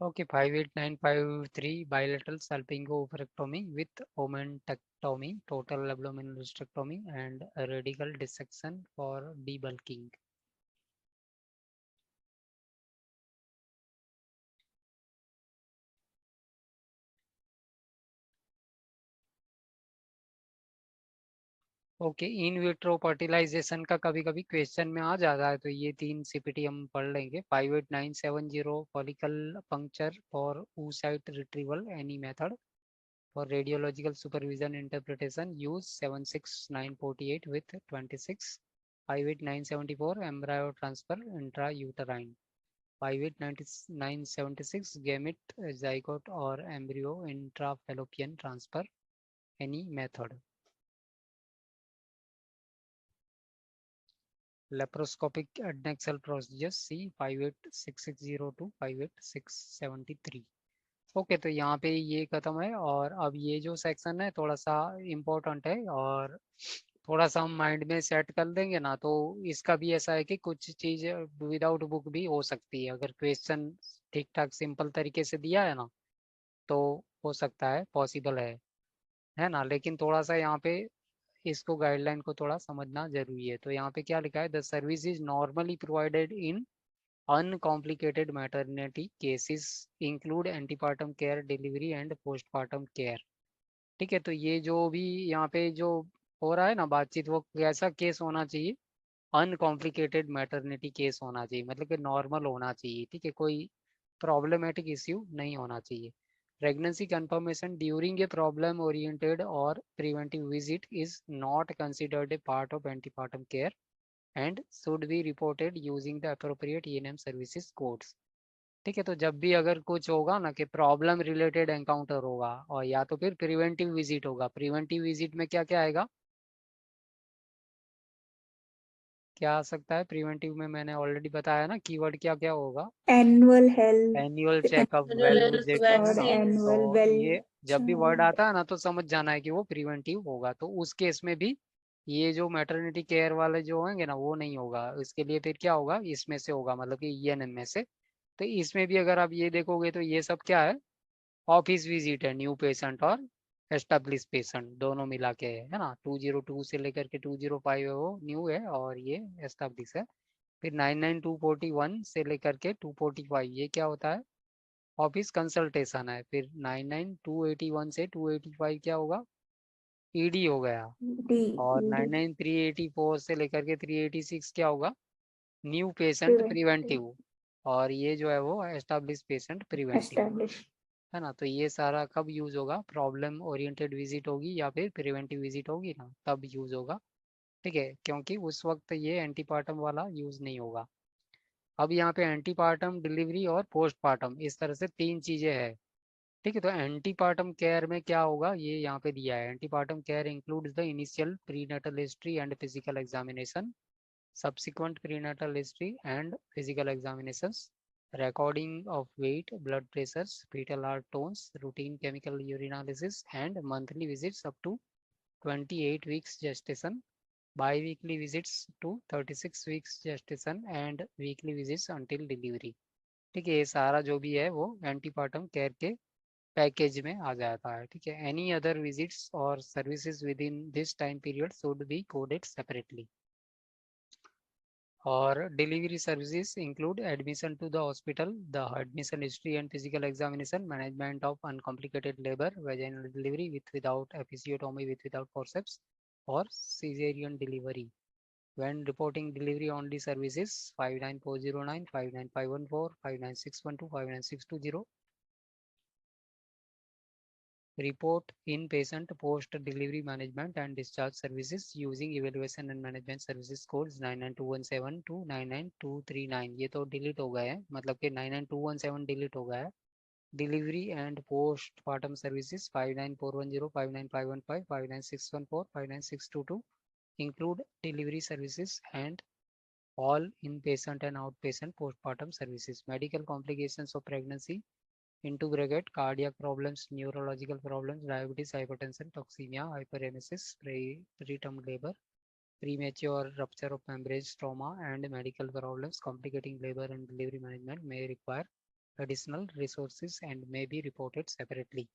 Okay, 58953 bilateral salpingo-oophorectomy with omentectomy, total abdominal hysterectomy and a radical dissection for debulking। Okay, in vitro fertilization का कभी कभी क्वेश्चन में आ जाता है, तो ये 3 CPT हम पढ़ लेंगे। 58970 follicle puncture for oocyte retrieval any method for radiological supervision interpretation use 76948 with 26। 58974 embryo transfer intra uterine. 58976 gamete zygote और embryo intra fallopian transfer any method. Laparoscopic adnexal procedures C 586602 58673। Okay, तो यहाँ पे ये खत्म है। और अब ये जो सेक्शन है थोड़ा सा इम्पोर्टेंट है, और थोड़ा सा हम माइंड में सेट कर देंगे ना, तो इसका भी ऐसा है कि कुछ चीज विदाउट बुक भी हो सकती है। अगर क्वेश्चन ठीक ठाक सिंपल तरीके से दिया है ना, तो हो सकता है, पॉसिबल है ना। लेकिन थोड़ा सा यहाँ पे इसको गाइडलाइन को थोड़ा समझना जरूरी है। तो यहाँ पे क्या लिखा है, the service is normally provided in uncomplicated maternity cases include antepartum care, delivery and postpartum care. ठीक है, तो ये जो भी यहाँ पे जो हो रहा है ना बातचीत, वो कैसा केस होना चाहिए, अनकॉम्प्लिकेटेड मैटरनिटी केस होना चाहिए, मतलब कि नॉर्मल होना चाहिए। ठीक है, कोई प्रॉब्लमेटिक इश्यू नहीं होना चाहिए। Pregnancy confirmation during a problem oriented or preventive visit is not considered a part of antepartum care and should be reported using the appropriate E&M services codes। ठीक है, तो जब भी अगर कुछ होगा ना कि प्रॉब्लम रिलेटेड एनकाउंटर होगा, और या तो फिर प्रिवेंटिव विजिट होगा। प्रिवेंटिव विजिट में क्या क्या आएगा, क्या आ सकता है प्रिवेंटिव में, मैंने ऑलरेडी बताया ना कीवर्ड क्या क्या होगा। Annual health annual checkup, Annual well health, visit, है और ना। vaccines, तो एनुअल वेल ये जब भी वर्ड आता है ना, तो समझ जाना है कि वो प्रिवेंटिव होगा। तो उस केस में भी ये जो मैटरनिटी केयर वाले जो होंगे ना, वो नहीं होगा। इसके लिए फिर क्या होगा, इसमें से होगा, मतलब कि ENM में से। तो इसमें भी अगर आप ये देखोगे, तो ये सब क्या है, ऑफिस विजिट है, न्यू पेशेंट और एस्टेब्लिश पेशेंट दोनों मिला के है ना। 202 से लेकर के 205 है, वो न्यू है, और ये एस्टेब्लिश है। फिर 99241 से लेकर के 245 ये क्या होता है, ऑफिस कंसल्टेशन है। फिर 99281 से 285 क्या होगा, ED हो गया। डी और 99384 से लेकर के 386 क्या होगा, न्यू पेशेंट प्रिवेंटिव। और ये जो है वो एस्टेब्लिश पेशेंट प्रिवेंटिव, एस्टेब्लिश। है ना। तो ये सारा कब यूज होगा, प्रॉब्लम ओरिएंटेड विजिट होगी या फिर प्रिवेंटिव विजिट होगी ना, तब यूज होगा। ठीक है, क्योंकि उस वक्त ये एंटीपार्टम वाला यूज नहीं होगा। अब यहाँ पे एंटीपार्टम, डिलीवरी और पोस्टपार्टम, इस तरह से 3 चीजें हैं। ठीक है, तो एंटीपार्टम केयर में क्या होगा, ये यहाँ पे दिया है। Antepartum care includes the initial prenatal history and physical examination, subsequent prenatal history and physical examinations, recording of weight, blood pressures, fetal heart tones, routine chemical urinalysis, and monthly visits up to 28 weeks gestation, bi-weekly visits to 36 weeks gestation, and weekly visits until delivery। ठीक है, ये सारा जो भी है वो antepartum care के package में आ जाता है। ठीक है, एनी अदर विजिट्स और services within this time period should be coded separately. और delivery services include admission to the hospital, the admission history and physical examination, management of uncomplicated labour, vaginal delivery with without episiotomy with without forceps, और caesarean delivery. When reporting delivery only services 59409, 59514, 59612, 59620, report inpatient post-delivery management and discharge services using evaluation and management services codes 99217 to 99239। ये तो delete हो गए हैं, मतलब कि 99217 delete हो गया है। Delivery and postmortem services 59410, 59515, 59614, 59622 include delivery services and all inpatient and outpatient postpartum services, medical complications of pregnancy into bracket cardiac problems, neurological problems, diabetes, hypertension, toxemia, hyperemesis, preterm labor, premature rupture of membranes, trauma, and medical problems complicating labor and delivery management may require additional resources and may be reported separately।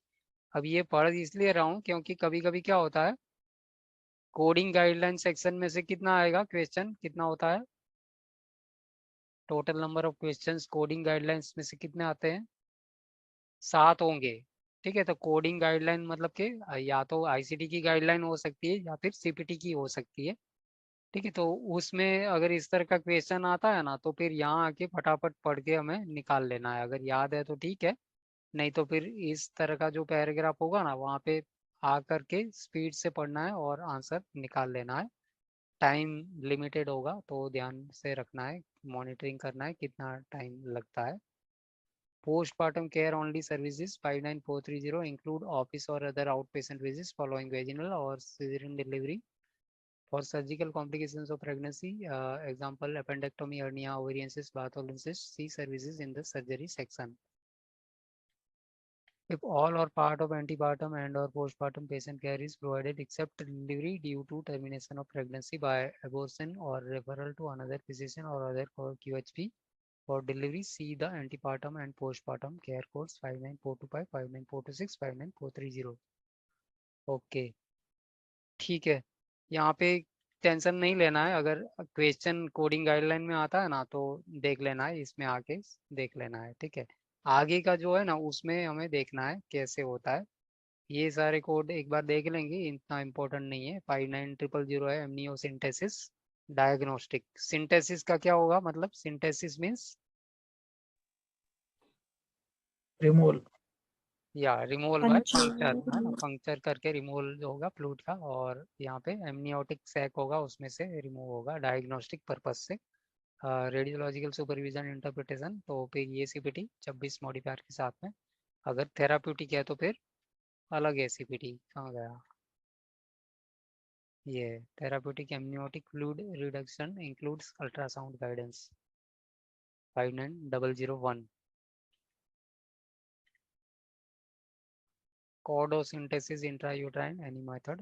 अब ये पढ़ इसलिए रहा हूँ क्योंकि कभी कभी क्या होता है, कोडिंग गाइडलाइन सेक्शन में से कितना आएगा क्वेश्चन, कितना होता है, total number of questions coding guidelines में से कितने आते हैं, 7 होंगे। ठीक है। तो कोडिंग गाइडलाइन मतलब कि या तो आईसीटी की गाइडलाइन हो सकती है या फिर सीपीटी की हो सकती है। ठीक है। तो उसमें अगर इस तरह का क्वेश्चन आता है ना तो फिर यहाँ आके फटाफट पढ़ के हमें निकाल लेना है, अगर याद है तो ठीक है, नहीं तो फिर इस तरह का जो पैराग्राफ होगा ना वहाँ पे आ करके स्पीड से पढ़ना है और आंसर निकाल लेना है। टाइम लिमिटेड होगा तो ध्यान से रखना है, मॉनिटरिंग करना है कितना टाइम लगता है। Postpartum care only services 59430 include office or other outpatient visits following vaginal or cesarean delivery. For surgical complications of pregnancy, example appendectomy, hernia, ovarian cyst, Barthol cyst, see services in the surgery section. If all or part of antepartum and or postpartum patient care is provided except delivery due to termination of pregnancy by abortion or referral to another physician or other QHP, for delivery, see the antepartum and postpartum care codes 59425, 59426, 59430. Okay ठीक है। यहाँ पे tension नहीं लेना है, अगर question coding guideline में आता है ना तो देख लेना है, इसमें आके देख लेना है। ठीक है। आगे का जो है ना उसमें हमें देखना है कैसे होता है। ये सारे कोड एक बार देख लेंगे, इतना इम्पोर्टेंट नहीं है। 59000 है एमनियोसिंथेसिस डायग्नोस्टिक। सिंथेसिस का क्या होगा, मतलब सिंथेसिस मीन्स रिमूवल या रिमूवल बाय पंक्चर, है ना, पंक्चर करके रिमूवल जो होगा फ्लूइड का, और यहाँ पे एमनियोटिक सैक होगा उसमें से रिमूव होगा डायग्नोस्टिक पर्पज से। रेडियोलॉजिकल सुपरविजन इंटरप्रिटेशन, तो फिर ये सीपीटी 26 मॉडिफायर के साथ में। अगर थेराप्यूटिक है तो फिर अलग है सीपीटी, कहाँ गया ये। Therapeutic amniotic fluid reduction includes ultrasound guidance 59001। Chordosynthesis intrauterine, any method.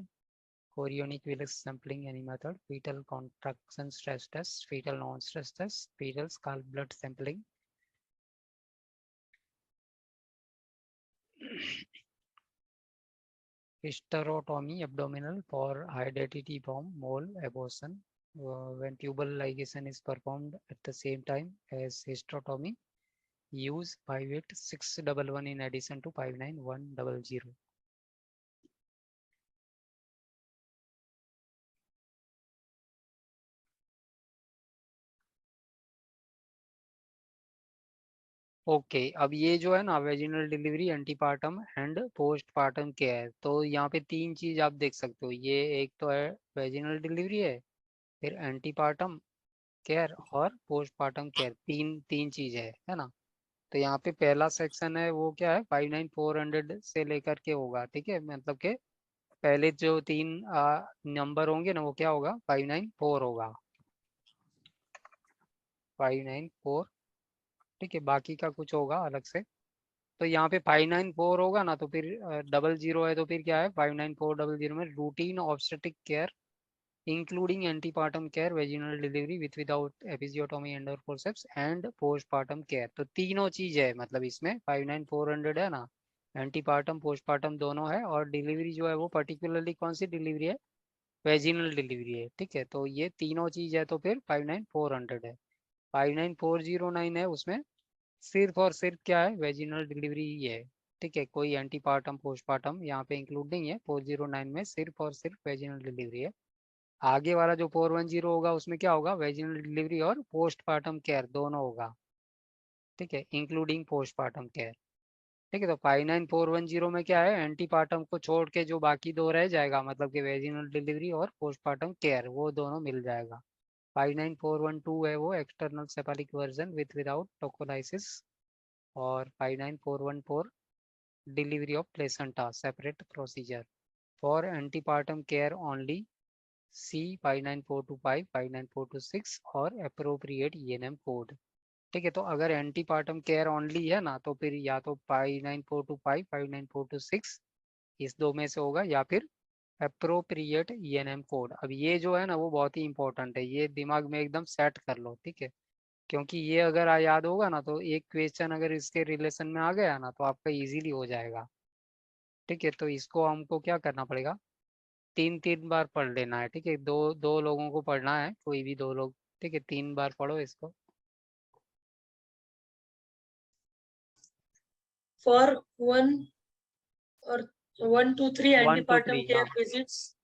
Chorionic villus sampling, any method. Fetal contraction stress test, fetal non-stress test, fetal scalp blood sampling. Hysterotomy abdominal for high density bomb mole abortion, when tubal ligation is performed at the same time as hysterotomy. Use 58611 in addition to 59100. Okay अब ये जो है ना vaginal delivery, antepartum and postpartum care, तो यहाँ पे तीन चीज आप देख सकते हो। ये एक तो है वेजिनल डिलीवरी है, फिर एंटीपार्टम केयर और पोस्टपार्टम केयर, तीन तीन चीज है ना। तो यहाँ पे पहला सेक्शन है वो क्या है 59400 से लेकर के होगा। ठीक है, मतलब के पहले जो तीन नंबर होंगे ना वो क्या होगा 594 होगा, 594। ठीक है, बाकी का कुछ होगा अलग से। तो यहाँ पे 594 होगा ना तो फिर 00 है तो फिर क्या है 59400 में routine obstetric care including antepartum care, vaginal delivery with without episiotomy and और फोर्सेप्स एंड पोस्टपार्टम केयर। तो तीनों चीज है मतलब इसमें 59400 है ना, एंटीपार्टम पोस्टपार्टम दोनों है, और डिलीवरी जो है वो पर्टिकुलरली कौन सी डिलीवरी है, वेजिनल डिलीवरी है। ठीक है, तो ये तीनों चीज है तो फिर 59400 है। 59409 है उसमें सिर्फ और सिर्फ क्या है वेजिनल डिलीवरी ही है। ठीक है, कोई एंटीपार्टम पोस्टपार्टम यहाँ पे इंक्लूड नहीं है। 409 में सिर्फ और सिर्फ वेजिनल डिलीवरी है। आगे वाला जो 410 होगा उसमें क्या होगा, वेजिनल डिलीवरी और पोस्टपार्टम केयर दोनों होगा। ठीक है, इंक्लूडिंग पोस्टपार्टम केयर। ठीक है, तो 59410 में क्या है, एंटीपार्टम को छोड़ के जो बाकी दो रह जाएगा, मतलब कि वेजिनल डिलीवरी और पोस्टपार्टम केयर, वो दोनों मिल जाएगा। 59412 है वो external cephalic version with without tocolysis, और 59414 delivery of placenta separate procedure. For antepartum care only see 59425, 59426 और appropriate ENM code। ठीक है, तो अगर एंटीपार्टम केयर ओनली है ना तो फिर या तो 59425, 59426 इस दो में से होगा, या फिर अप्रोप्रिएट ENM कोड। अब ये जो है ना वो बहुत ही इंपॉर्टेंट है, ये दिमाग में एकदम सेट कर लो। ठीक है, क्योंकि ये अगर याद होगा ना तो एक क्वेश्चन अगर इसके रिलेशन में आ गया ना तो आपका इजीली हो जाएगा। ठीक है, तो इसको हमको क्या करना पड़ेगा, तीन तीन बार पढ़ लेना है। ठीक है, दो दो लोगों को पढ़ना है, कोई भी दो लोग। ठीक है, 3 बार पढ़ो इसको। For one or 1, 2, 3 1 2 antepartum 3 care हाँ, visits.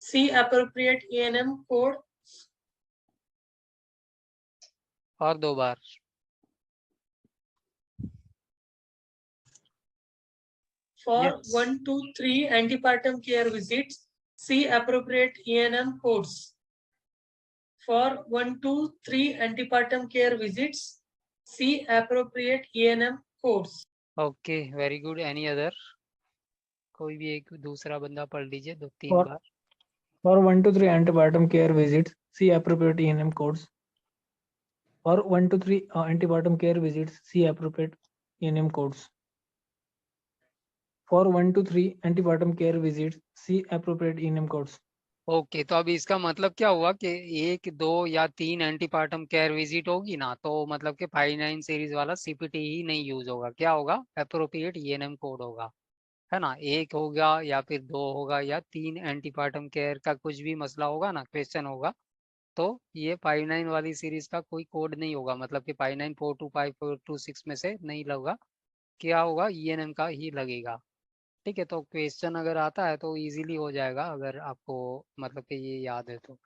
See appropriate E&M code. और 2 बार For Yes. 1, 2, 3 antepartum care visits, see appropriate E&M codes. For 1, 2, 3 antepartum care visits, see appropriate E&M codes. Okay very good any other कोई भी एक दूसरा बंदा पढ़ लीजिए 2-3 For- bar For 1 to 3 antepartum care visits, see appropriate E&M codes. For 1 to 3 antepartum care visits, see appropriate E&M codes. For 1 to 3 antepartum care visits, see appropriate E&M codes. Okay तो अब इसका मतलब क्या हुआ कि 1 2 या 3 एंटीपार्टम केयर विजिट होगी ना तो मतलब कि 5-9 सीरीज वाला सीपीटी ही नहीं यूज होगा क्या होगा अप्रोप्रिएट ईएनएम कोड होगा है ना 1 होगा या फिर 2 होगा या 3 एंटीपार्टम केयर का कुछ भी मसला होगा ना क्वेश्चन होगा तो ये 5-9 वाली सीरीज का कोई कोड नहीं होगा मतलब कि 5-9 425 426 में से नहीं लगेगा क्या होगा ईएनएम का ही लगेगा ठीक है तो क्वेश्चन अगर आता है तो इजीली हो जाएगा अगर आपको मतलब कि ये याद है तो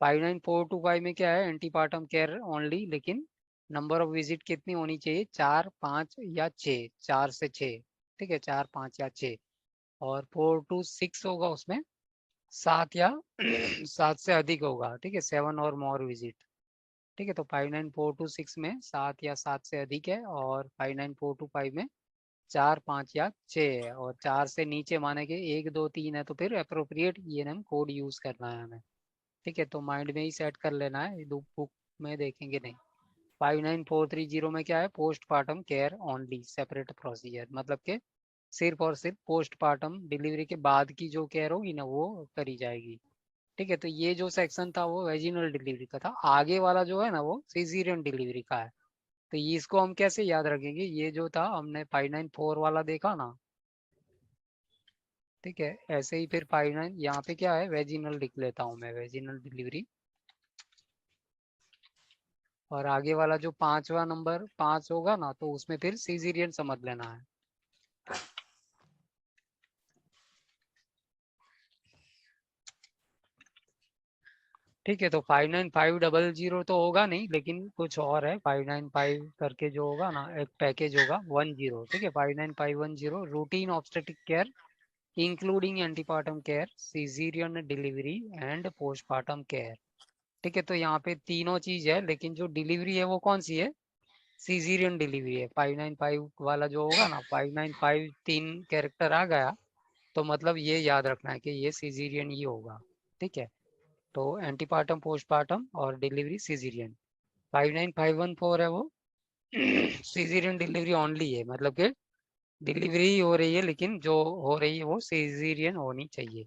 59425 में क्या है एंटीपार्टम केयर ओनली लेकिन नंबर ऑफ विजिट कितनी होनी चाहिए 4 5 या 6 4 से 6 ठीक है 4 5 या 6 और 426 होगा उसमें 7 या 7 से अधिक होगा ठीक है 7 और मोर विजिट ठीक है तो 59426 में 7 या 7 से अधिक है और 59425 में 4 5 या 6 है और 4 से नीचे माने कि 1 2 3 है तो फिर अप्रोप्रिएट ईएनएम कोड यूज करना है हमें ठीक है तो माइंड में ही सेट कर लेना है बुक में देखेंगे नहीं 59430 में क्या है postmortem care only separate procedure मतलब कि सिर्फ और सिर्फ पोस्टमार्टम डिलीवरी के बाद की जो केयर होगी ना वो करी जाएगी ठीक है तो ये जो सेक्शन था वो वेजिनल डिलीवरी का था आगे वाला जो है ना वो सीजेरियन डिलीवरी का है तो ये इसको हम कैसे याद रखेंगे ये जो था हमने 594 वाला देखा ना ठीक है ऐसे ही फिर 59 यहाँ पे क्या है वेजिनल लिख लेता हूँ मैं वेजिनल डिलीवरी और आगे वाला जो 5वां नंबर 5 होगा ना तो उसमें फिर सीजेरियन समझ लेना है ठीक है तो 59500 तो होगा नहीं लेकिन कुछ और है 595 करके जो होगा ना एक पैकेज होगा 10 ठीक है 59510 routine obstetric care including antepartum care cesarean delivery and postmortem care ठीक है तो यहाँ पे तीनों चीज है लेकिन जो डिलीवरी है वो कौन सी है सीजेरियन डिलीवरी है 595 वाला जो होगा ना 595 3 कैरेक्टर आ गया तो मतलब ये याद रखना है कि ये सीजेरियन ही होगा ठीक है तो एंटीपार्टम पोस्टमार्टम और डिलीवरी सीजेरियन 59514 है वो सीजेरियन डिलीवरी ओनली है मतलब कि डिलीवरी हो रही है लेकिन जो हो रही है वो सीजेरियन होनी चाहिए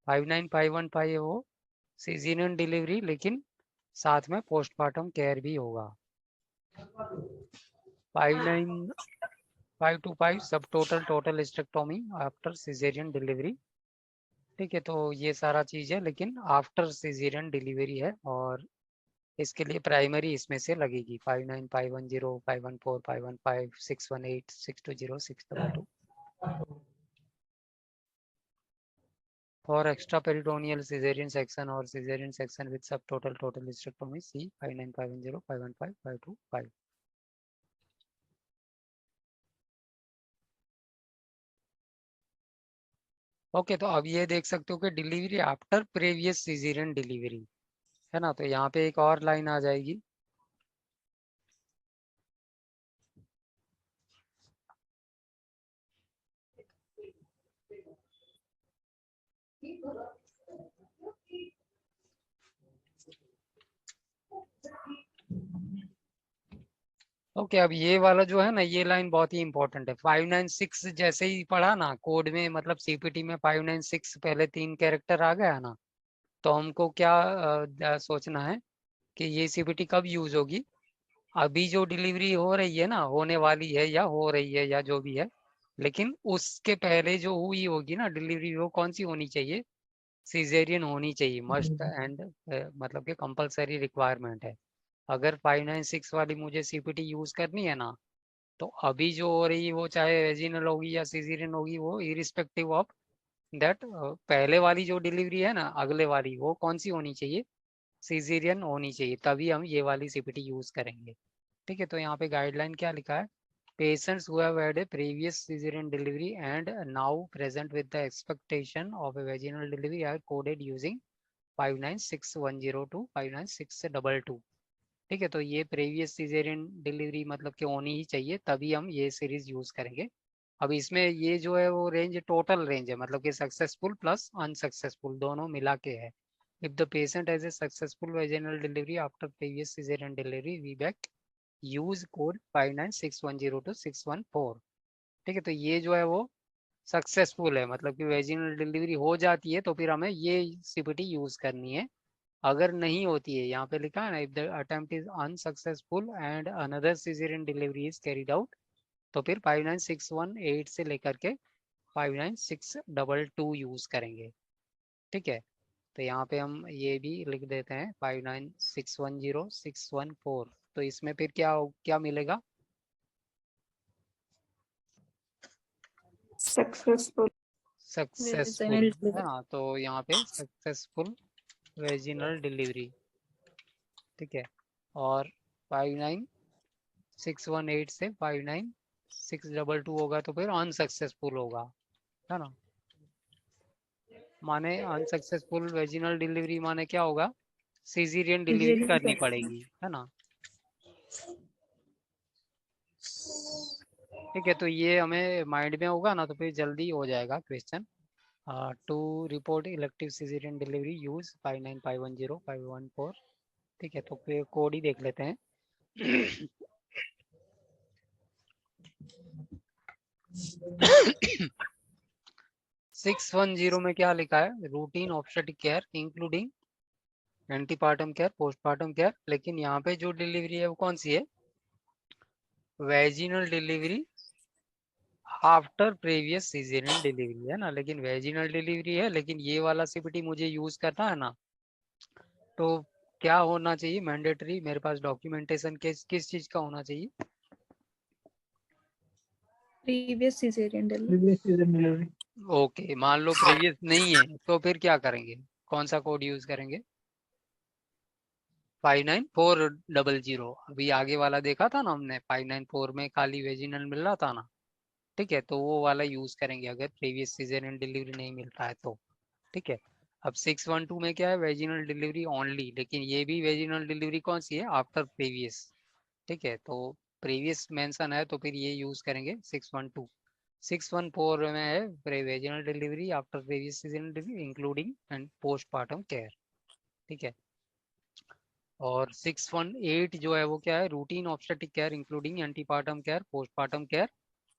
59515 है वो सीजेरियन डिलीवरी लेकिन साथ में पोस्टमार्टम केयर भी होगा 59525 subtotal hysterectomy after cesarean delivery ठीक है तो ये सारा चीज है लेकिन आफ्टर सीजेरियन डिलीवरी है और इसके लिए प्राइमरी इसमें से लगेगी 59510 514 515 618 620 622 for extra peritoneal cesarean section और cesarean section with subtotal hysterectomy see 59510 515 525 okay तो अब ये देख सकते हो कि delivery after previous caesarean delivery है ना तो यहाँ पे एक और लाइन आ जाएगी ओके अब ये वाला जो है ना ये लाइन बहुत ही इंपॉर्टेंट है 596 जैसे ही पढ़ा ना कोड में मतलब सीपीटी में 596 पहले 3 कैरेक्टर आ गया ना तो हमको क्या सोचना है कि ये सीपीटी कब यूज होगी अभी जो डिलीवरी हो रही है ना होने वाली है या हो रही है या जो भी है लेकिन उसके पहले जो हुई होगी ना डिलीवरी वो कौन सी होनी चाहिए सीजेरियन होनी चाहिए मस्ट एंड मतलब कि कंपलसरी रिक्वायरमेंट है अगर 596 वाली मुझे सीपीटी यूज करनी है ना तो अभी जो हो रही है वो चाहे वेजिनल होगी या सीजरियन होगी, वो इरिस्पेक्टिव ऑफ दैट पहले वाली जो डिलीवरी है ना, अगले वाली, वो कौन सी होनी चाहिए, सीजरियन होनी चाहिए, तभी हम ये वाली सीपीटी यूज करेंगे। ठीक है, तो यहाँ पे गाइडलाइन क्या लिखा है, patients who have had a previous cesarean delivery and now present with the expectation of a vaginal delivery are coded using 59610 to 59622। ठीक है, तो ये प्रीवियस सीजेरियन डिलीवरी मतलब कि होनी ही चाहिए, तभी हम ये सीरीज यूज करेंगे। अब इसमें ये जो है वो रेंज टोटल रेंज है, मतलब कि सक्सेसफुल प्लस अनसक्सेसफुल दोनों मिला के है। If the patient has a successful vaginal delivery after previous caesarean delivery, we back use code 59610 to 614। ठीक है, तो ये जो है वो सक्सेसफुल है, मतलब कि वेजिनल डिलीवरी हो जाती है तो फिर हमें ये सीपीटी यूज करनी है। अगर नहीं होती है, यहाँ पे लिखा है ना, if the attempt is unsuccessful and another caesarean delivery is carried out, तो फिर 59618 से लेकर के 59622 यूज करेंगे। ठीक है, तो यहाँ पे हम ये भी लिख देते हैं 59610 614। तो इसमें फिर क्या क्या मिलेगा, सक्सेसफुल सक्सेसफुल है ना, तो यहाँ पे सक्सेसफुल वेजिनल डिलीवरी। ठीक है, और 59618 से 59622 होगा तो फिर अनसक्सेसफुल होगा, है ना। माने अनसक्सेसफुल वेजिनल डिलीवरी माने क्या होगा, सीजरियन डिलीवरी करनी पड़ेगी, है ना। ठीक है, तो ये हमें माइंड में होगा ना तो फिर जल्दी हो जाएगा question. To report elective cesarean delivery use 59510 514। ठीक है, तो फिर कोड ही देख लेते हैं। 610 में क्या लिखा है, routine obstetric care including antepartum care postpartum care. लेकिन यहाँ पे जो डिलीवरी है वो कौन सी है, vaginal delivery after previous caesarean delivery, है ना। लेकिन वेजिनल डिलीवरी है, लेकिन ये वाला सीपीटी मुझे यूज करना है ना, तो क्या होना चाहिए मैंडेटरी, मेरे पास डॉक्यूमेंटेशन किस चीज का होना चाहिए, previous caesarean previous season delivery. Okay. मान लो प्रीवियस नहीं है तो फिर क्या करेंगे, कौन सा कोड यूज करेंगे, 59400। अभी आगे वाला देखा था ना हमने, 594 में खाली वेजिनल मिल रहा था ना। ठीक है, तो वो वाला यूज करेंगे अगर प्रीवियस सीजरियन डिलीवरी नहीं मिलता है तो। ठीक है, अब 612 में क्या है, वेजिनल डिलीवरी ओनली, लेकिन ये भी वेजिनल डिलीवरी कौन सी है, आफ्टर प्रीवियस। ठीक है, तो प्रीवियस मेंशन है तो फिर ये यूज करेंगे 612। 614 में है vaginal delivery after previous caesarean delivery including and postpartum care. ठीक है, और 618 जो है वो क्या है, routine obstetric care including antepartum care postpartum care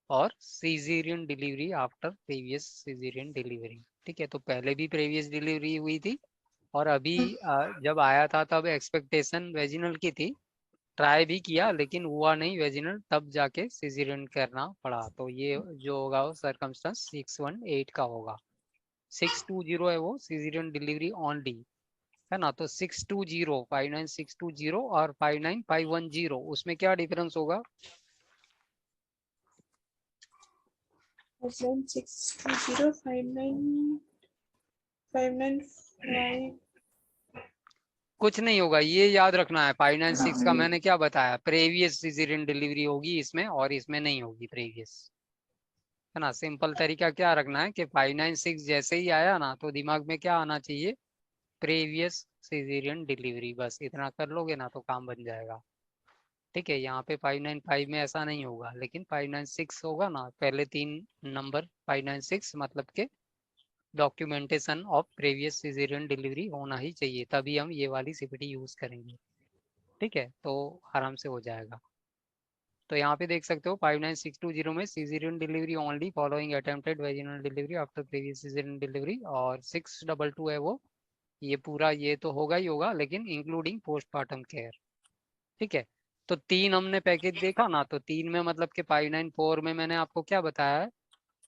और caesarean delivery after previous caesarean delivery. ठीक है, तो पहले भी प्रीवियस डिलीवरी हुई थी और अभी जब आया था तब एक्सपेक्टेशन वेजिनल की थी, ट्राई भी किया लेकिन हुआ नहीं वेजिनल, तब जाके सीजेरियन करना पड़ा। तो ये जो होगा वो सरकमस्टेंस 618 का होगा। 620 है वो सीजेरियन डिलीवरी ओनली, है ना। तो 620 59620 और 59510 उसमें क्या डिफरेंस होगा, 59620 कुछ नहीं होगा, ये याद रखना है। 596 का मैंने क्या बताया, प्रीवियस सीजरियन डिलीवरी होगी इसमें और इसमें नहीं होगी प्रीवियस, है ना। सिंपल तरीका क्या रखना है कि 596 जैसे ही आया ना तो दिमाग में क्या आना चाहिए, प्रीवियस सीजरियन डिलीवरी, बस इतना कर लोगे ना तो काम बन जाएगा। ठीक है, यहाँ पे 595 में ऐसा नहीं होगा, लेकिन 596 होगा ना, पहले 3 नंबर 596 मतलब के documentation of previous caesarean delivery होना ही चाहिए, तभी हम ये वाली सीपीटी यूज करेंगे। ठीक है, तो आराम से हो जाएगा। तो यहाँ पे देख सकते हो 59620 में caesarean delivery only following attempted vaginal delivery after previous caesarean delivery, और 622 है वो, ये पूरा ये तो होगा ही होगा लेकिन इंक्लूडिंग पोस्टपार्टम केयर। ठीक है, तो 3 हमने पैकेज देखा ना, तो 3 में मतलब कि 594 में मैंने आपको क्या बताया है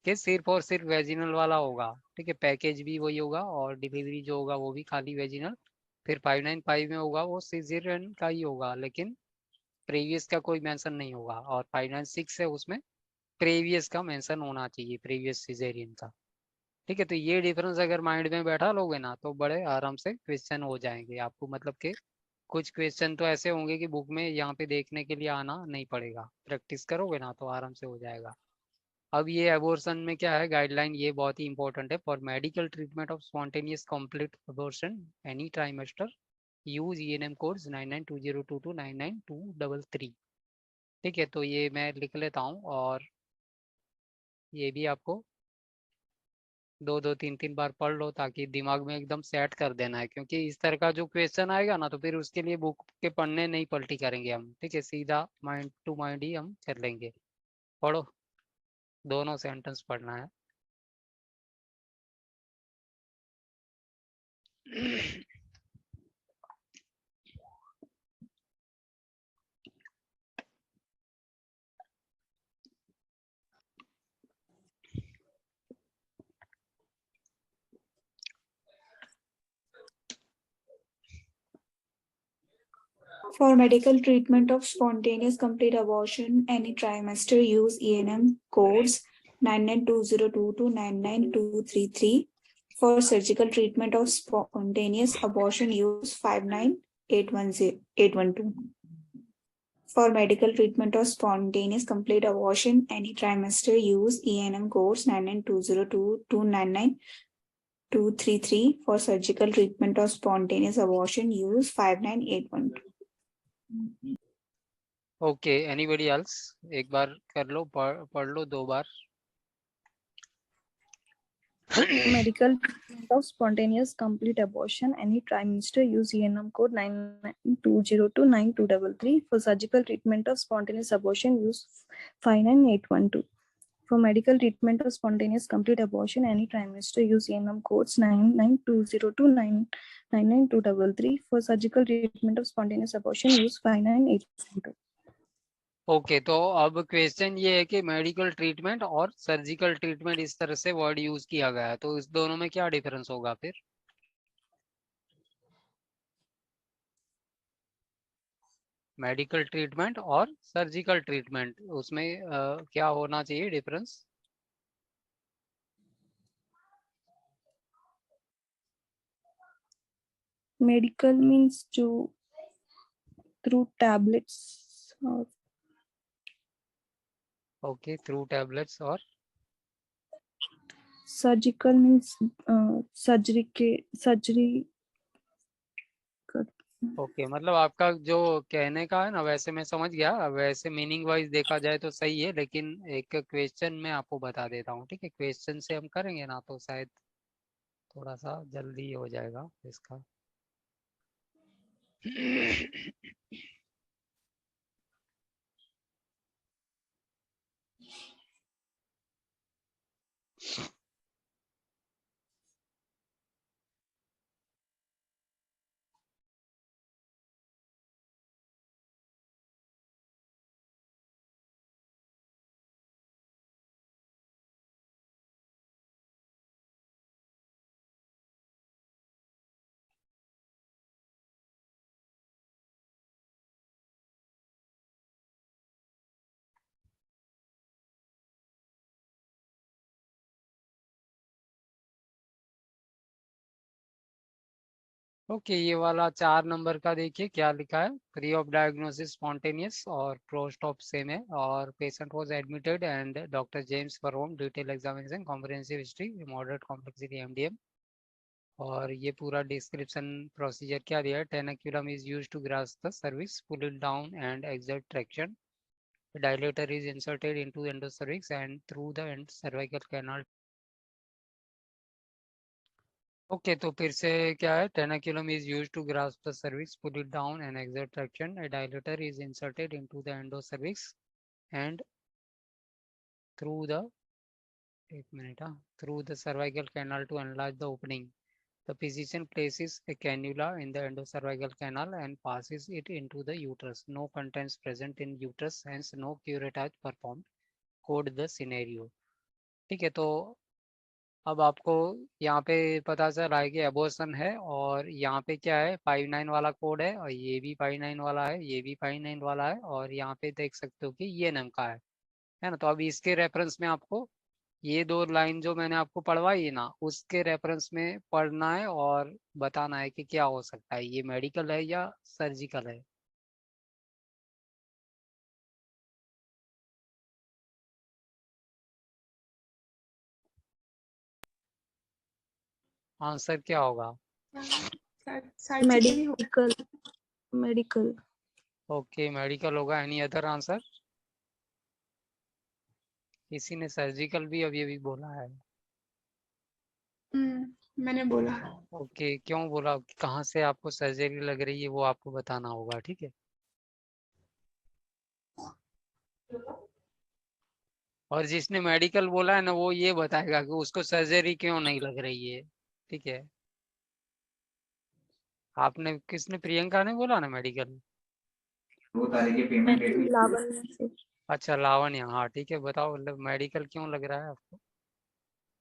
कि सिर्फ और सिर्फ वेजिनल वाला होगा। ठीक है, पैकेज भी वही होगा और डिलीवरी जो होगा वो भी खाली वेजिनल। फिर 595 में होगा वो सीजरियन का ही होगा, लेकिन प्रीवियस का कोई मेंशन नहीं होगा, और 596 है उसमें प्रीवियस का मेंशन होना चाहिए, प्रीवियस सिजेरियन का। ठीक है, तो ये डिफरेंस अगर माइंड में बैठा लोगे ना तो बड़े आराम से क्वेश्चन हो जाएंगे आपको, मतलब कि कुछ क्वेश्चन तो ऐसे होंगे कि बुक में यहाँ पे देखने के लिए आना नहीं पड़ेगा, प्रैक्टिस करोगे ना तो आराम से हो जाएगा। अब ये अबॉर्शन में क्या है गाइडलाइन, ये बहुत ही इंपॉर्टेंट है। For medical treatment of spontaneous complete abortion any trimester use ENM codes 992022 99233। ठीक है, तो ये मैं लिख लेता हूँ, और ये भी आपको 2-2 3-3 बार पढ़ लो ताकि दिमाग में एकदम सेट कर देना है, क्योंकि इस तरह का जो क्वेश्चन आएगा ना तो फिर उसके लिए बुक के पढ़ने नहीं पलटी करेंगे हम। ठीक है, सीधा माइंड टू माइंड ही हम कर लेंगे। पढ़ो, दोनों सेंटेंस पढ़ना है। For medical treatment of spontaneous complete abortion, any trimester use ENM codes 992022 99233. For surgical treatment of spontaneous abortion, use 59812. For medical treatment of spontaneous complete abortion, any trimester use ENM codes 992022 99233. For surgical treatment of spontaneous abortion, use 59812. Okay, anybody else? एक बार कर लो, पढ़ लो 2 बार। Medical treatment of spontaneous complete abortion, any trimester use ENM code 99202 9233. For surgical treatment of spontaneous abortion, use 59812. For medical treatment of spontaneous complete abortion, any trimester use ENM codes 99202 99233. For surgical treatment of spontaneous abortion, use 59812. Okay, तो अब question ये है कि medical treatment और surgical treatment इस तरह से word use किया गया है, तो इस दोनों में क्या डिफरेंस होगा फिर? मेडिकल ट्रीटमेंट और सर्जिकल ट्रीटमेंट, उसमें क्या होना चाहिए difference? Medical means to through tablets or okay, through tablets. और surgical means surgery ओके, मतलब आपका जो कहने का है ना वैसे मैं समझ गया, वैसे मीनिंग वाइज देखा जाए तो सही है, लेकिन एक क्वेश्चन में आपको बता देता हूँ। ठीक है, क्वेश्चन से हम करेंगे ना तो शायद थोड़ा सा जल्दी हो जाएगा इसका। ओके, ये वाला 4 नंबर का देखिए क्या लिखा है। फ्री ऑफ डायग्नोसिस स्पॉन्टेनियस और पोस्ट ऑफ सेम है, और patient was admitted and doctor James perform detail examination comprehensive history moderate complexity MDM। और ये पूरा डिस्क्रिप्शन प्रोसीजर क्या दिया है। Tenaculum is use to grasp the service, pull it down and exert traction. Dilator is inserted into endocervix and through the cervical canal। Okay, तो फिर से क्या है। Tenaculum is use to grasp the cervix, pull it down and exert traction. A dilator is inserted into the endocervix and through the through the cervical canal to enlarge the opening. The physician places a cannula in the endocervical canal and passes it into the uterus. No contents present in uterus, hence no curettage performed. Code the scenario। ठीक है, तो अब आपको यहाँ पे पता चला है कि एबॉर्शन है, और यहाँ पे क्या है 59 वाला कोड है, और ये भी 59 वाला है, ये भी 59 वाला है, और यहाँ पे देख सकते हो कि ये नम का है ना। तो अब इसके रेफरेंस में आपको ये दो लाइन जो मैंने आपको पढ़वाई है ना, उसके रेफरेंस में पढ़ना है और बताना है कि क्या हो सकता है, ये मेडिकल है या सर्जिकल है। आंसर क्या होगा? मेडिकल मेडिकल ओके, मेडिकल होगा। Any other answer? किसी ने सर्जिकल भी अभी अभी बोला है। मैंने बोला। ओके, क्यों बोला, कहाँ से आपको सर्जरी लग रही है वो आपको बताना होगा, ठीक है। और जिसने मेडिकल बोला है ना, वो ये बताएगा कि उसको सर्जरी क्यों नहीं लग रही है, ठीक है। आपने, किसने, प्रियंका ने बोला ना मेडिकल। वो तारीख की पेमेंट डेट भी लावण्य से अच्छा, लावण्य, हाँ ठीक है, बताओ मतलब मेडिकल क्यों लग रहा है आपको।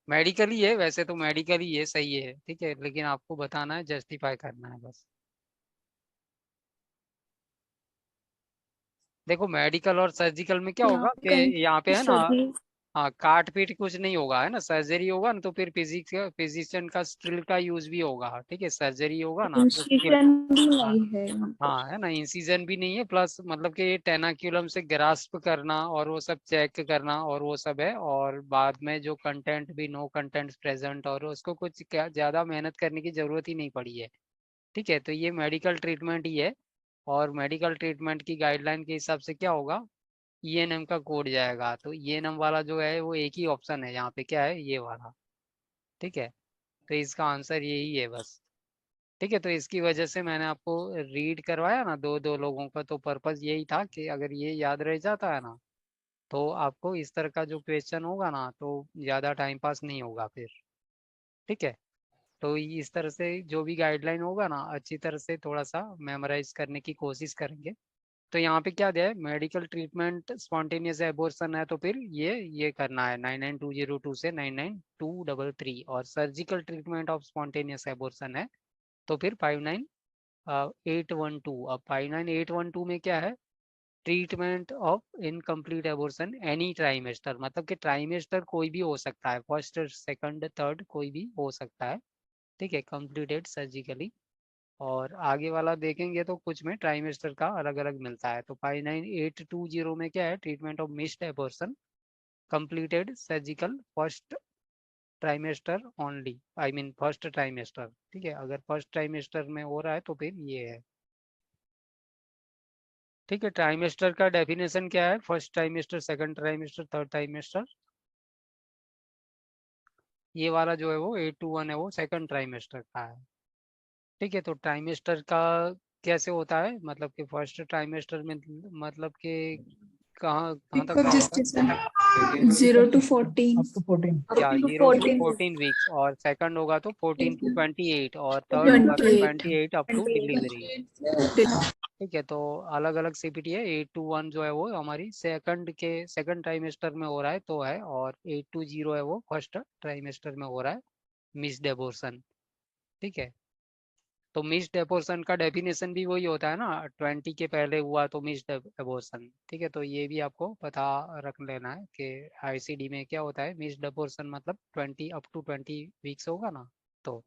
मेडिकल ही है वैसे तो, मेडिकल ही है, सही है, ठीक है, लेकिन आपको बताना है, जस्टिफाई करना है बस। देखो मेडिकल और सर्जिकल में क्या होगा कि यहाँ पे है ना, सभी हाँ काट पीट कुछ नहीं होगा, है ना। सर्जरी होगा ना तो फिर फिजिशियन का स्ट्रिल का यूज भी होगा, ठीक है। सर्जरी होगा ना तो इंस्टीट्यूशन भी हाँ, नहीं है यहाँ पर। हाँ है ना, इंसिजन भी नहीं है, प्लस मतलब कि टेनाक्यूलम से ग्रास्प करना और वो सब चेक करना और वो सब है, और बाद में जो कंटेंट भी, नो कंटेंट प्रेजेंट, और उसको कुछ क्या ज्यादा मेहनत करने की जरूरत ही नहीं पड़ी है, ठीक है। तो ये मेडिकल ट्रीटमेंट ही है, और मेडिकल ट्रीटमेंट की गाइडलाइन के हिसाब से क्या होगा, ईएनएम का कोड जाएगा। तो ईएनएम वाला जो है वो एक ही ऑप्शन है यहाँ पे, क्या है, ये वाला, ठीक है। तो इसका आंसर यही है बस, ठीक है। तो इसकी वजह से मैंने आपको रीड करवाया ना दो दो लोगों का, तो पर्पस यही था कि अगर ये याद रह जाता है ना, तो आपको इस तरह का जो क्वेश्चन होगा ना, तो ज़्यादा टाइम पास नहीं होगा फिर, ठीक है। तो इस तरह से जो भी गाइडलाइन होगा ना, अच्छी तरह से थोड़ा सा मेमोराइज करने की कोशिश करेंगे। तो यहाँ पे क्या दिया है, मेडिकल ट्रीटमेंट स्पॉन्टेनियस एबॉर्शन है तो फिर ये करना है 99202 से 99233, और surgical treatment of spontaneous abortion है तो फिर 59812। अब 59812 में क्या है, treatment of incomplete abortion any trimester, मतलब कि ट्राइमेस्टर कोई भी हो सकता है, फर्स्ट सेकंड थर्ड कोई भी हो सकता है, ठीक है, कंप्लीटेड सर्जिकली। और आगे वाला देखेंगे तो कुछ में ट्राइमेस्टर का अलग अलग मिलता है। तो 59820 में क्या है, treatment of missed abortion completed surgical first trimester only, I mean first trimester, ठीक है। अगर फर्स्ट ट्राइमेस्टर में हो रहा है तो फिर ये है, ठीक है। ट्राइमेस्टर का डेफिनेशन क्या है, first trimester, second trimester, third trimester. ये वाला जो है वो 8 to 1 है, वो सेकंड ट्राइमेस्टर का है, ठीक है। तो ट्राइमेस्टर का कैसे होता है, मतलब कि फर्स्ट ट्राइमेस्टर में मतलब कि कहाँ कहाँ तक का होता है, 0 to 14. up to 14. या 0 to 14 वीक्स, और सेकंड होगा तो 14 to 28, और थर्ड होगा तो 28. 28 अप टू डिलीवरी, ठीक है। तो अलग अलग सीपीटी है। 8 to 1 जो है वो हमारी सेकंड ट्राइमेस्टर में हो रहा है तो है, और 8 to 0 है वो फर्स्ट ट्राइमेस्टर में हो रहा है, मिस्ड एबॉर्शन, ठीक है। तो मिस्ड एबॉर्शन का डेफिनेशन भी वही होता है ना, 20 के पहले हुआ तो मिस्ड एबॉर्शन, ठीक है। तो ये भी आपको पता रख लेना है कि आईसीडी में क्या होता है, मिस्ड एबॉर्शन मतलब 20 अप टू 20 वीक्स होगा ना। तो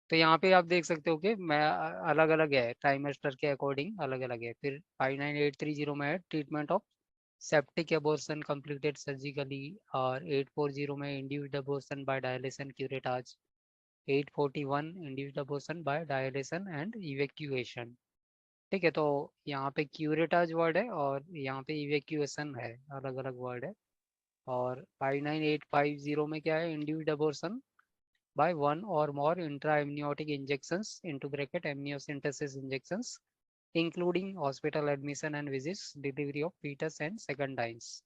यहाँ पे आप देख सकते हो कि मैं अलग अलग है, ट्राइमेस्टर के अकॉर्डिंग अलग अलग है। फिर 59830 में है treatment of septic abortion completed surgically, और 840 में induced abortion by dilation curettage, 841 induced abortion by dilation and evacuation, ठीक है। तो यहाँ पे क्यूरेटाज वर्ड है और यहाँ पे इवेक्यूएशन है, अलग अलग वर्ड है। और 59850 में क्या है, induced abortion by one or more intra-amniotic injections into bracket amniocentesis injections, including hospital admission and visits, delivery of fetus and second times।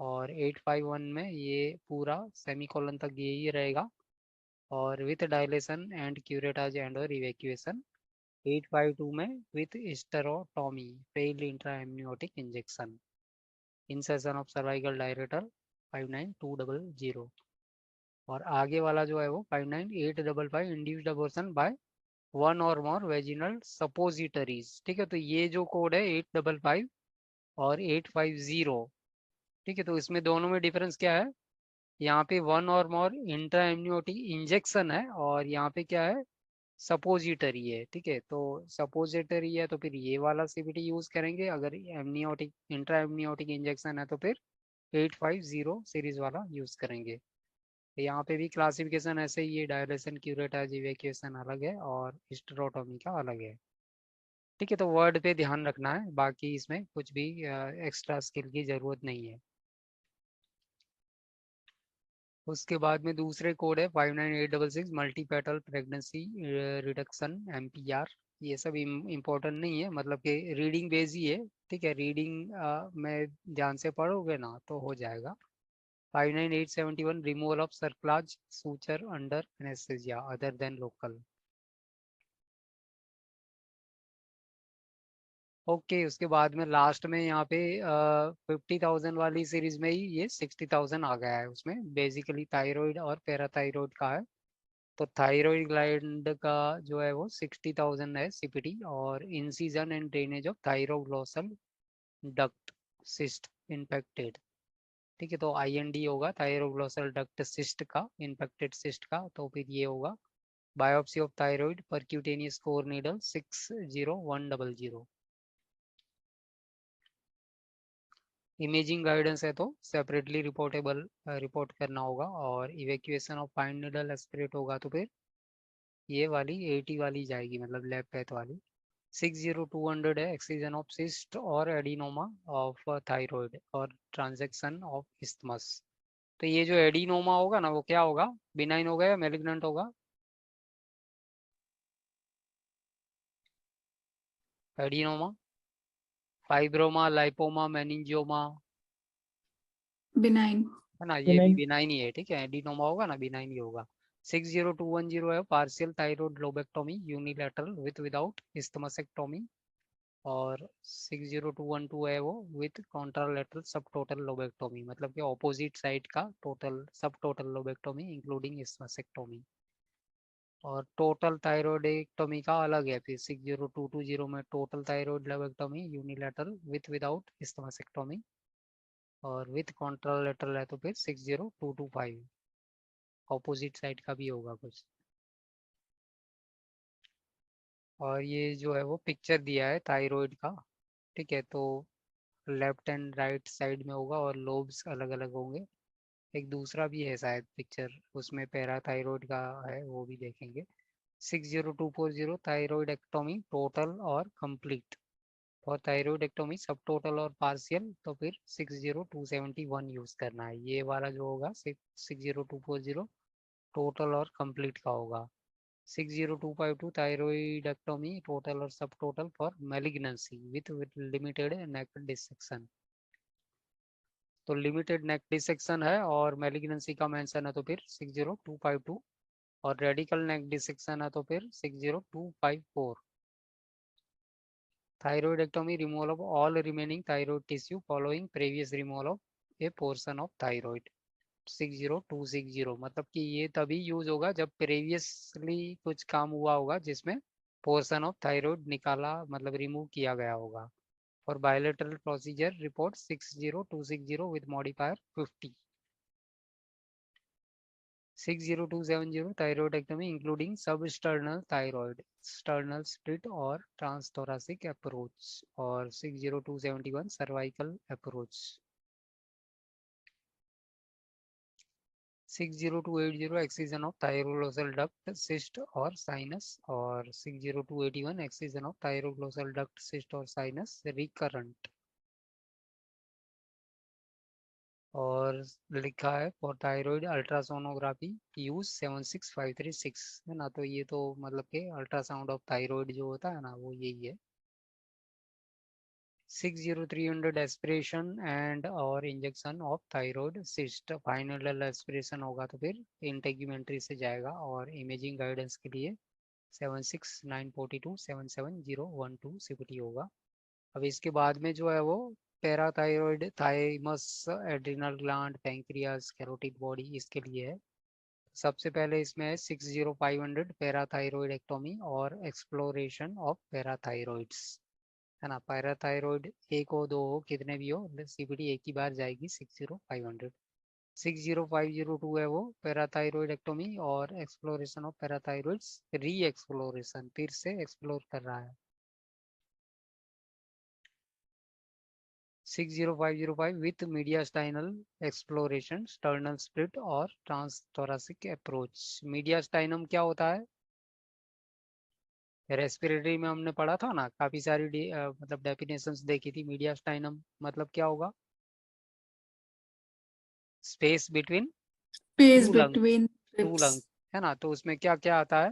और 851 में ये पूरा सेमीकोलन तक यही रहेगा, और with dilation and curettage and और इवैक्यूएशन। 852 में with hysterotomy, failed intraamniotic injection, insertion of cervical dilator 59200। और आगे वाला जो है वो 59855 इंड्यूस्ड अबॉर्शन बाय वन और मोर वेजिनल सपोजिटरीज। ठीक है, तो ये जो कोड है 855 और 850। ठीक है, तो इसमें दोनों में डिफरेंस क्या है? यहाँ पे वन और मोर इंट्रा एमनियोटिक इंजेक्शन है और यहाँ पे क्या है? सपोजिटरी है। ठीक है, तो सपोजिटरी है तो फिर ये वाला सीबीटी यूज करेंगे, अगर एमनियोटिक इंट्रा एमनियोटिक इंजेक्शन है तो फिर 850 सीरीज वाला यूज करेंगे। तो यहाँ पे भी क्लासिफिकेशन ऐसे ही है, डायलेशन, क्यूरेटाज, इवैक्यूएशन अलग है और हिस्टेरोटोमी का अलग है। ठीक है, तो वर्ड पे ध्यान रखना है, बाकी इसमें कुछ भी एक्स्ट्रा स्किल की जरूरत नहीं है। उसके बाद में दूसरे कोड है 59866 multi petal pregnancy reduction MPR। ये सब इम्पोर्टेंट नहीं है, मतलब कि रीडिंग बेस ही है। ठीक है, रीडिंग में ध्यान से पढ़ोगे ना तो हो जाएगा। 59871 removal of सर्कलाज suture under anaesthesia other than local. Okay, उसके बाद में लास्ट में यहाँ पे 50,000 वाली सीरीज में ही ये 60,000 आ गया है। उसमें बेसिकली थायराइड और पैराथायराइड का है। तो थायराइड ग्लैंड का जो है वो 60,000 है सीपीटी, और incision and drainage of thyroglossal duct cyst infected. ठीक है, तो IND होगा थायरोग्लोसल डक्ट सिस्ट का, इन्फेक्टेड सिस्ट का, तो फिर ये होगा biopsy of thyroid percutaneous core needle 60100। Imaging guidance है तो सेपरेटली रिपोर्टेबल रिपोर्ट करना होगा, और evacuation of fine needle aspirate होगा तो फिर ये वाली 80 वाली जाएगी, मतलब लैब पैथ वाली। 60200 है एक्सीजन ऑफ सिस्ट और एडिनोमा ऑफ थायराइड और ट्रांजैक्शन ऑफ इस्थमस। तो ये जो एडिनोमा होगा ना वो क्या होगा? बिनाइन होगा या मैलिग्नेंट होगा? Adenoma, fibroma, lipoma, meningioma, benign. है ना, ये भी Benign. बिनाइन ही है। ठीक है, एडिनोमा होगा ना बिनाइन ही होगा। 60210 है partial thyroid lobectomy unilateral with without isthmusectomy, और 60212 है वो with contralateral sub total lobectomy, मतलब कि ऑपोजिट साइड का total sub total lobectomy including isthmusectomy. और टोटल थायरॉयडेक्टोमी का अलग है फिर 60220 में, total thyroid lobectomy unilateral with without isthmusectomy, और विथ कॉन्ट्रालेटरल है तो फिर 60225 ऑपोजिट साइड का भी होगा कुछ। और ये जो है वो पिक्चर दिया है थायराइड का। ठीक है, तो लेफ्ट एंड राइट साइड में होगा और लोब्स अलग अलग होंगे। एक दूसरा भी है शायद पिक्चर, उसमें पैराथायराइड का है, वो भी देखेंगे। 60240 थायराइडेक्टोमी टोटल और कंप्लीट, और थायराइडेक्टोमी सब टोटल और पार्शियल तो फिर 60271 यूज करना है। ये वाला जो होगा 60240 टोटल और कंप्लीट का होगा। 60252 थायराइडेक्टोमी टोटल और सब total for malignancy with limited neck dissection. तो लिमिटेड नेक डिसेक्शन है और मैलिग्नेंसी का मेंशन है तो फिर 60252, और रेडिकल नेक डिसेक्शन है तो फिर 60254। Thyroidectomy removal of all remaining thyroid tissue following previous removal of a portion of thyroid 60260। मतलब कि ये तभी यूज होगा जब प्रीवियसली कुछ काम हुआ होगा जिसमें पोर्शन ऑफ थायराइड निकाला, मतलब रिमूव किया गया होगा। For bilateral procedure report 60260 with modifier 50। 60270 thyroidectomy including substernal thyroid, sternal split or transthoracic approach, और 60271 cervical approach। 60280 excision of thyroglossal duct cyst or sinus, और 60281 excision of thyroglossal duct cyst or sinus recurrent। और लिखा है for thyroid ultrasonography use 76536, है ना। तो ये तो मतलब कि अल्ट्रासाउंड ऑफ थायराइड जो होता है ना वो यही है। 60300 एस्पिरेशन एंड और injection of thyroid cyst, final aspiration होगा तो फिर इंटेग्यूमेंट्री से जाएगा, और इमेजिंग गाइडेंस के लिए 76942 77012 सीपीटी होगा। अब इसके बाद में जो है वो parathyroid, thymus, adrenal gland, pancreas, carotid body, इसके लिए है सबसे पहले इसमें है 60500 पैराथायरॉइडेक्टोमी और एक्सप्लोरेशन ऑफ पैराथायरॉइड्स, है ना। पैराथायरॉइड एक हो दो हो कितने भी हो, सीपीडी एक ही बार जाएगी 60500। 60502 है वो पैराथायरॉइडेक्टोमी और एक्सप्लोरेशन ऑफ पैराथायरॉइड्स, री एक्सप्लोरेशन, फिर से एक्सप्लोर कर रहा है। 60505 विथ मीडियास्टाइनल एक्सप्लोरेशन, स्टर्नल स्प्लिट और ट्रांसथोरेसिक अप्रोच। मीडियास्टाइनम क्या होता है, रेस्पिरेटरी में हमने पढ़ा था ना, काफी सारी मतलब डेफिनेशंस देखी थी। मीडियास्टाइनम मतलब क्या होगा, space between Space two lung, between two ribs. Lung, है ना। तो उसमें क्या क्या आता है,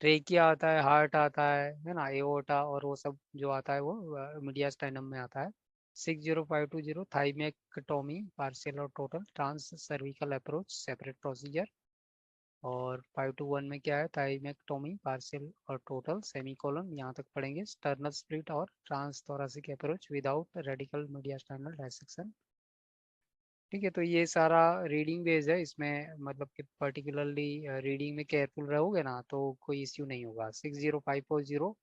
ट्रेकिया आता है, हार्ट आता है ना, एओर्टा और वो सब जो आता है वो मीडियास्टाइनम में आता है। 60520 थाइमेक्टोमी पार्शियल और total, trans cervical approach separate procedure. और 521 में क्या है, थाइमेक्टोमी पार्शियल और टोटल सेमीकोलन, यहाँ तक पढ़ेंगे। स्टर्नल स्प्लिट और trans thoracic approach without radical mediastinal dissection. ठीक है, तो ये सारा रीडिंग बेस्ड है, इसमें मतलब कि पर्टिकुलरली रीडिंग में केयरफुल रहोगे ना तो कोई इश्यू नहीं होगा। 60540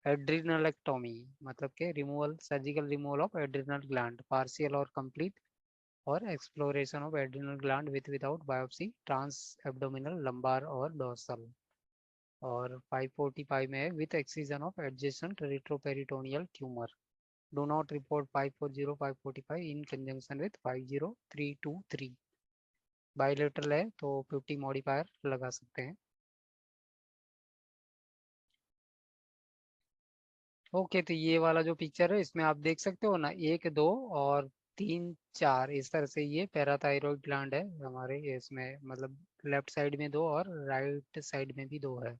एड्रिनलेक्टोमी मतलब के removal, surgical removal of adrenal gland partial और कंप्लीट, और exploration of adrenal gland with without biopsy, trans abdominal, lumbar और डोर्सल। और 545 में है with excision of adjacent retroperitoneal tumor, do not report 540 545 in conjunction with 50323। Bilateral है तो 50 modifier लगा सकते हैं। ओके, तो ये वाला जो पिक्चर है इसमें आप देख सकते हो ना, 1 2 और 3 4 इस तरह से ये पैराथायरॉइड ग्लैंड है हमारे इसमें, मतलब लेफ्ट साइड में 2 और राइट साइड में भी 2 है।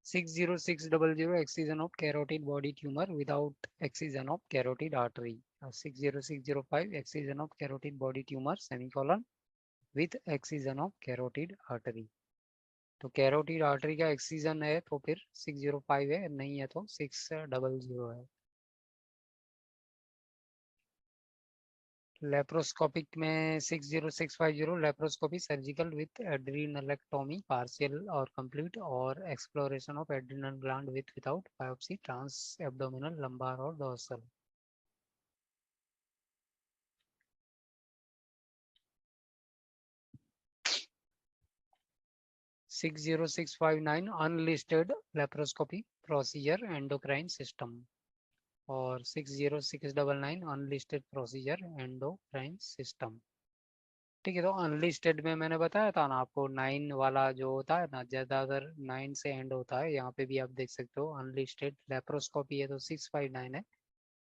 60600 excision of carotid body tumor without excision of carotid artery। 60605 excision of carotid body tumor semicolon with excision of carotid artery। तो कैरोटिड आर्टरी का एक्सीजन है तो फिर 605 है, नहीं है तो 600 है। लेप्रोस्कोपिक में 60650 laparoscopy surgical with adrenalectomy partial और कंप्लीट, और exploration of adrenal gland with without biopsy, trans abdominal, lumbar और dorsal. Six 60659 unlisted laparoscopy procedure endocrine system, और 60699 अनलिस्टेड प्रोसीजर एंडोक्राइन सिस्टम। ठीक है, तो अनलिस्टेड में मैंने बताया था ना आपको, 9 वाला जो होता है ना, ज्यादातर 9 से एंड होता है। यहाँ पे भी आप देख सकते हो अनलिस्टेड लेप्रोस्कोपी है तो 659 है,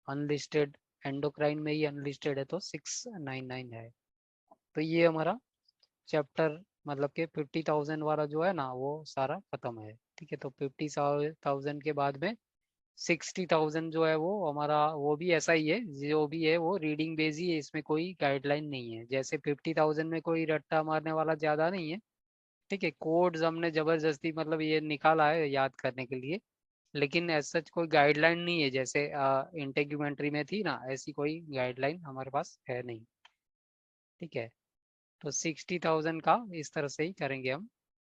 अनलिस्टेड एंडोक्राइन में ही अनलिस्टेड है तो 699 है। तो ये हमारा चैप्टर मतलब कि 50,000 वाला जो है ना वो सारा खत्म है। ठीक है, तो 50,000 के बाद में 60,000 जो है वो हमारा वो भी ऐसा ही है, जो भी है वो रीडिंग बेस ही है, इसमें कोई गाइडलाइन नहीं है। जैसे 50,000 में कोई रट्टा मारने वाला ज्यादा नहीं है। ठीक है, कोड्स हमने जबरदस्ती मतलब ये निकाला है याद करने के लिए, लेकिन ऐसा कोई गाइडलाइन नहीं है, जैसे इंटेग्यूमेंट्री में थी ना, ऐसी कोई गाइडलाइन हमारे पास है नहीं। ठीक है, तो 60,000 का इस तरह से ही करेंगे हम।